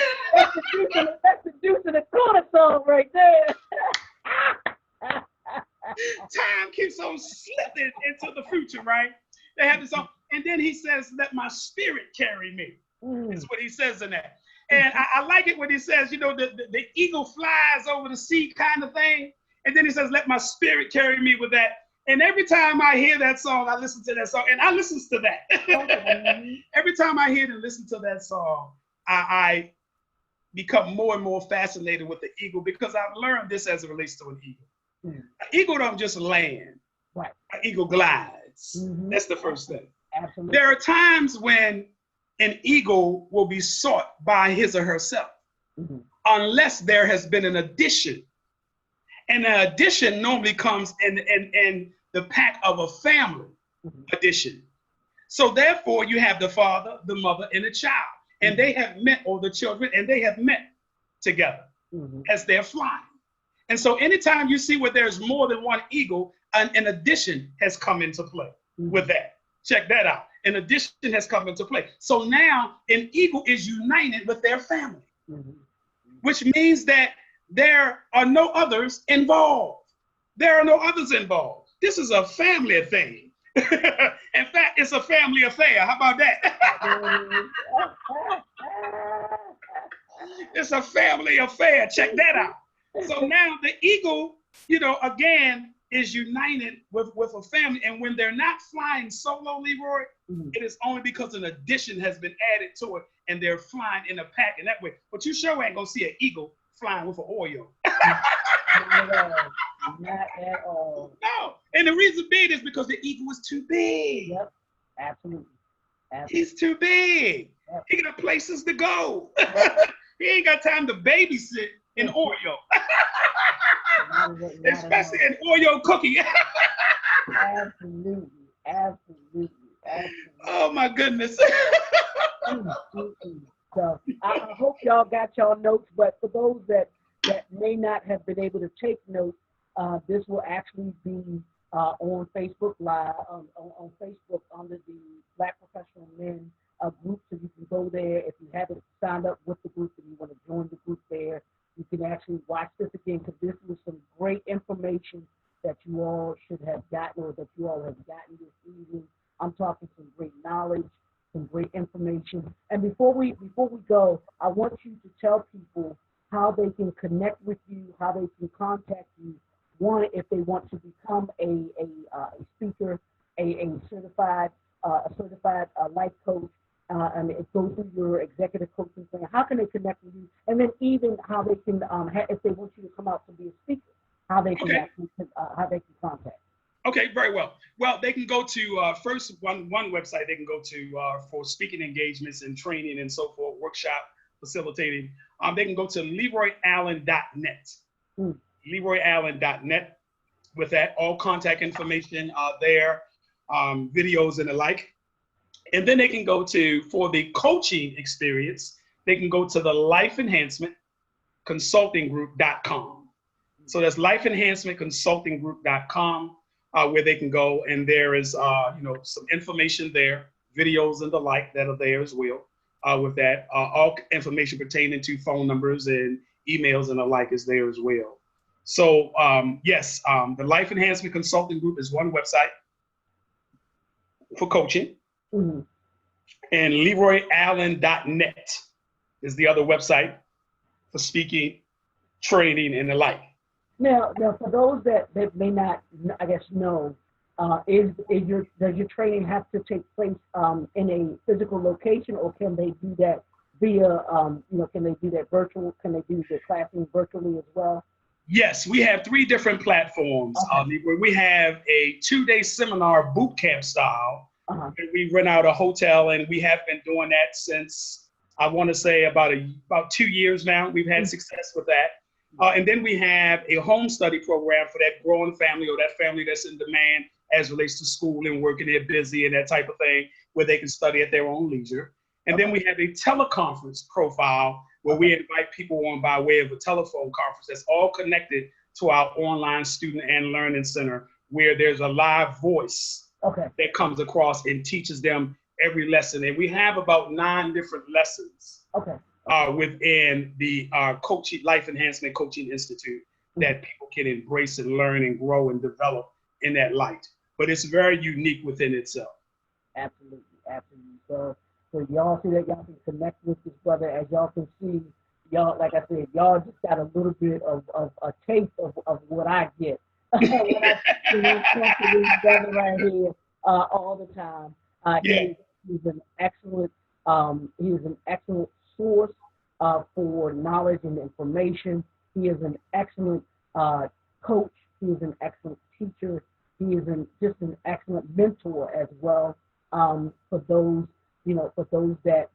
That's the Deuce in the Corner song right there. Time keeps on slipping into the future, right? They have this song. And then he says, "Let my spirit carry me." That's what he says in that. And I like it when he says, the eagle flies over the sea kind of thing. And then he says, "Let my spirit carry me with that." And every time I hear that song, I listen to that song. And I listen to that. Every time I hear and listen to that song, I become more and more fascinated with the eagle because I've learned this as it relates to an eagle. Mm-hmm. An eagle don't just land. Right. An eagle glides. Mm-hmm. That's the first thing. Absolutely. There are times when an eagle will be sought by his or herself, mm-hmm. unless there has been an addition. And an addition normally comes in the pack of a family mm-hmm. addition. So therefore, you have the father, the mother, and the child. And mm-hmm. they have met, or the children, and they have met together mm-hmm. as they're flying. And so anytime you see where there's more than one eagle, an addition has come into play mm-hmm. with that. Check that out. An addition has come into play. So now an eagle is united with their family, mm-hmm. which means that there are no others involved. There are no others involved. This is a family thing. In fact, it's a family affair. How about that? It's a family affair. Check that out. So now the eagle, again, is united with a family. And when they're not flying solo, Leroy, mm-hmm. it is only because an addition has been added to it and they're flying in a pack in that way. But you sure ain't gonna see an eagle flying with an Oreo. Not at all. Not at all. No. And the reason being is because the eagle is too big. Yep. Absolutely. He's too big. Yep. He got places to go. Yep. He ain't got time to babysit an Oreo. Especially an Oreo cookie. Absolutely. Absolutely. Oh my goodness. So I hope y'all got y'all notes, but for those that may not have been able to take notes, this will actually be on Facebook Live, on Facebook under the Black Professional Men group, so you can go there. If you haven't signed up with the group and you want to join the group there, you can actually watch this again, because this was some great information that you all should have gotten, or that you all have gotten this evening. I'm talking some great knowledge, some great information. And before we go, I want you to tell people how they can connect with you, how they can contact you. One, if they want to become a speaker, a certified life coach, and go through your executive coaching plan. How can they connect with you? And then even how they can, if they want you to come out to be a speaker, how they can actually, how they can contact. Okay, very well. Well, they can go to first one website. They can go to for speaking engagements and training and so forth, workshop facilitating. They can go to LeroyAllen.net. LeroyAllen.net. With that, all contact information there, videos and the like. And then they can go to, for the coaching experience, they can go to the Life Enhancement Consulting Group.com. So that's Life Enhancement Consulting Group.com, where they can go, and there is some information there, videos and the like that are there as well. With that, all information pertaining to phone numbers and emails and the like is there as well. So yes, the Life Enhancement Consulting Group is one website for coaching. Mm-hmm. And LeroyAllen.net is the other website for speaking, training, and the like. Now for those that may not, I guess, know, does your training have to take place in a physical location, or can they do that via, can they do that virtual? Can they do the classroom virtually as well? Yes, we have 3 different platforms. Okay. Where we have a 2-day seminar boot camp style. Uh-huh. We rent out a hotel, and we have been doing that since, I want to say, about 2 years now. We've had success with that. And then we have a home study program for that growing family, or that family that's in demand as relates to school and work, and they're busy and that type of thing, where they can study at their own leisure. And then we have a teleconference profile where we invite people on by way of a telephone conference that's all connected to our online student and learning center, where there's a live voice that comes across and teaches them every lesson. And we have about 9 different lessons within the coaching, Life Enhancement Coaching Institute that people can embrace and learn and grow and develop in that light. But it's very unique within itself. Absolutely. So y'all see that y'all can connect with this brother. As y'all can see, y'all, like I said, y'all just got a little bit of a taste of what I get. When I see him talk to this brother right here all the time. He's an excellent source for knowledge and information. He is an excellent coach. He is an excellent teacher. He is just an excellent mentor as well, for those, for those that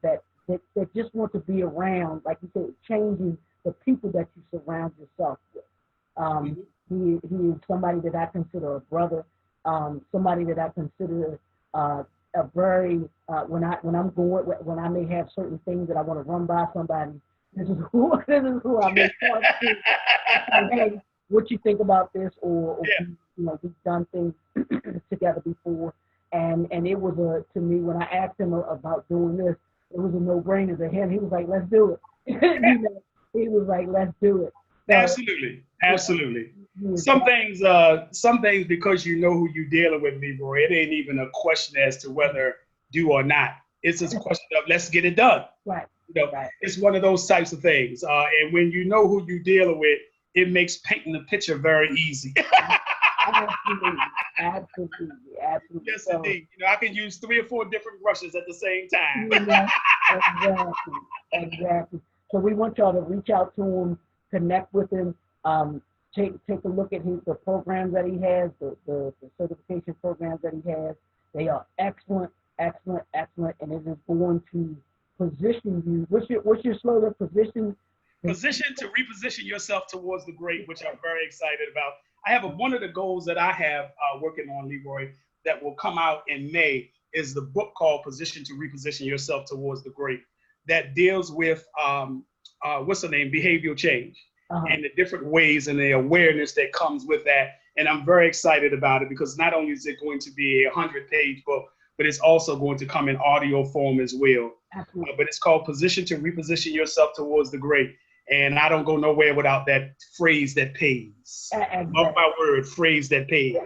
just want to be around, like you said, changing the people that you surround yourself with. He is somebody that I consider a brother, somebody that I consider a very when I may have certain things that I want to run by somebody. This is who I may talk to. Hey, what you think about this? Or we've done things together before, and it was to me, when I asked him about doing this, it was a no-brainer to him. He was like, "Let's do it." He was like, "Let's do it." So, absolutely. Some things, because you know who you're dealing with, Leroy, it ain't even a question as to whether do or not. It's just a question of let's get it done. Right. Right. It's one of those types of things. And when you know who you're dealing with, it makes painting the picture very easy. Absolutely. Yes, indeed. I can use 3 or 4 different brushes at the same time. Exactly. So we want y'all to reach out to him, connect with him, take a look at the programs that he has, the certification programs that he has. They are excellent, and it is going to position you. What's your slogan? Position to reposition yourself towards the great, which I'm very excited about. I have one of the goals that I have working on, Leroy, that will come out in May, is the book called Position to Reposition Yourself Towards the Great, that deals with behavioral change, and the different ways and the awareness that comes with that. And I'm very excited about it, because not only is it going to be a 100-page book, but it's also going to come in audio form as well. But it's called Position to Reposition Yourself Towards the Great. And I don't go nowhere without that phrase that pays. Mark my word, phrase that pays.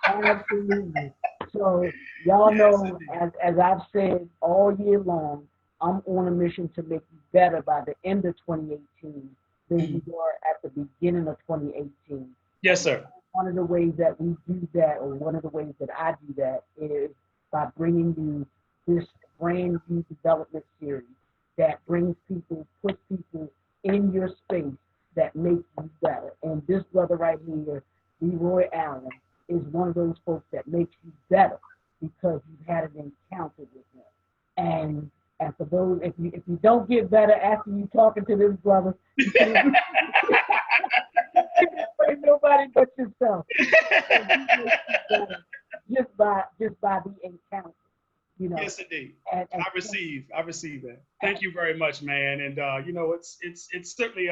Absolutely. So y'all know, as I've said all year long, I'm on a mission to make you better by the end of 2018 than you were at the beginning of 2018. Yes, sir. One of the ways that we do that, or one of the ways that I do that, is by bringing you this brand new development series that puts people in your space that makes you better. And this brother right here, Leroy Allen, is one of those folks that makes you better because you've had an encounter with him. And for those, if you don't get better after you talking to this brother, nobody but yourself. Just by the encounter. Yes, indeed. And I receive that. Thank you very much, man. And it's certainly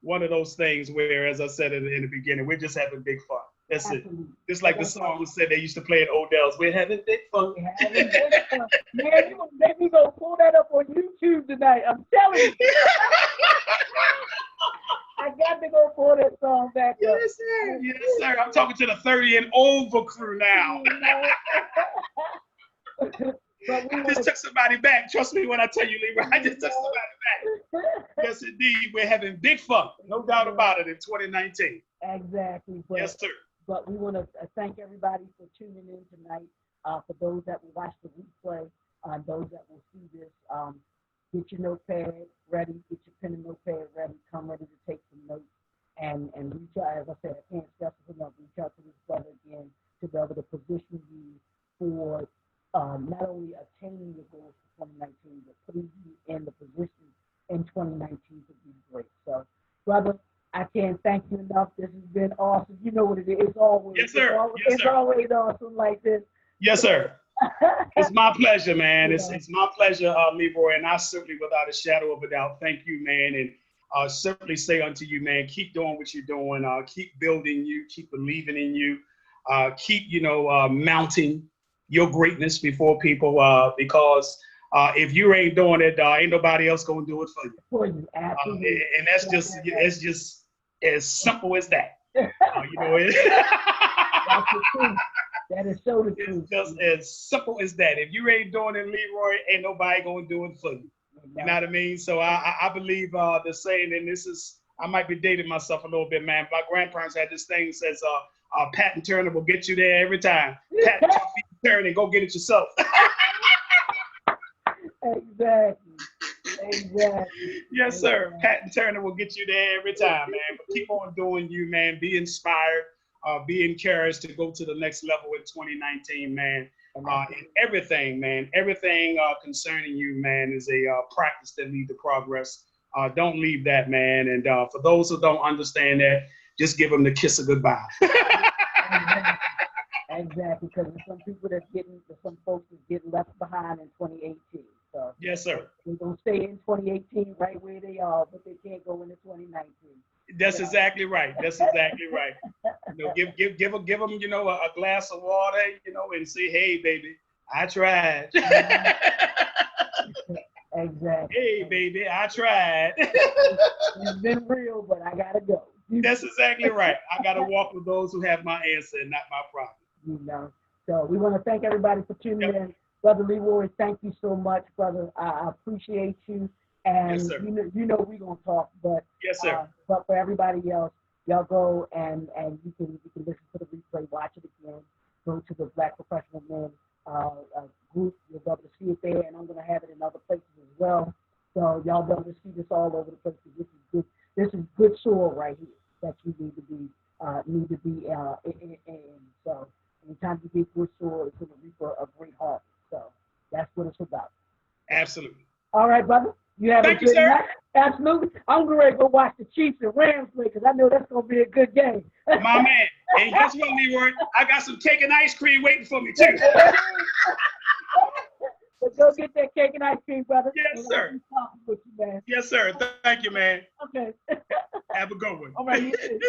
one of those things where, as I said in the beginning, we're just having big fun. That's Absolutely. It. Just like the song said they used to play at Odell's. We're having big fun. Man, you gonna make me go pull that up on YouTube tonight. I'm telling you. I got to go pull that song back up. Yes, sir. Yes, sir. I'm talking to the 30 and over crew now. I just took somebody back. Trust me when I tell you, Leroy, I just took somebody back. Yes, indeed. We're having big fun. No doubt about it in 2019. Exactly. Yes, sir. But we want to thank everybody for tuning in tonight. For those that will watch the replay, those that will see this, get your notepad ready, get your pen and notepad ready, come ready to take some notes, and reach out. As I said, I can't stress it enough. Reach out to this brother again to be able to position you for not only attaining your goals for 2019, but putting you in the position in 2019 to be great. So, brother, I can't thank you enough. This has been awesome. You know what it is. It's always, yes, sir. It's always awesome like this. Yes, sir. It's my pleasure, man. It's my pleasure, Leroy, and I certainly, without a shadow of a doubt, thank you, man, and certainly say unto you, man, keep doing what you're doing, keep building you, keep believing in you, keep, mounting your greatness before people, because if you ain't doing it, ain't nobody else gonna do it for you. For you, absolutely. And that's just as simple as that. That's the truth. That is so the truth. It's just as simple as that. If you ain't doing it, Leroy, ain't nobody gonna do it for you. You know what I mean? So I believe the saying, and this is, I might be dating myself a little bit, man. My grandparents had this thing that says, Pat and Turner will get you there every time. Pat your feet, turn and go get it yourself. Exactly. Exactly. Yes, sir. Exactly. Pat and Turner will get you there every time, man. But keep on doing you, man. Be inspired. Be encouraged to go to the next level in 2019, man. And And everything, man. Everything concerning you, man, is a practice that leads to progress. Don't leave that, man. And for those who don't understand that, just give them the kiss of goodbye. exactly. Exactly. Because there's some people there's some folks that's getting left behind in 2018. So Yes, sir. they're gonna stay in 2018 right where they are, but they can't go into 2019. That's You know. exactly right. That's exactly right. Give them, a glass of water, and say, hey, baby, I tried. Exactly. Hey, baby, I tried. It's been real, but I gotta go. That's exactly right. I got to walk with those who have my answer and not my problem. You know. So we want to thank everybody for tuning Yep. in. Brother Leroy, thank you so much, brother. I appreciate you. Yes, And sir. we're gonna talk, Yes, sir. but for everybody else, y'all go and you can listen to the replay, watch it again. Go to the Black Professional Men group. You'll be able to see it there, and I'm gonna have it in other places as well. So y'all be able to see this all over the place. This is good. This is good soil right here that you need to be in. So anytime you get good soil, it's gonna reap a great harvest. So that's what it's about. Absolutely. All right, brother. You have Thank a you, good sir. night. Absolutely. I'm going to go watch the Chiefs and Rams play because I know that's going to be a good game. My man. And guess what, Leroy? I got some cake and ice cream waiting for me, too. But go get that cake and ice cream, brother. Yes, sir. I'll be talking with you, man. Yes, sir. Thank you, man. Okay. Have a good one. All right. You too.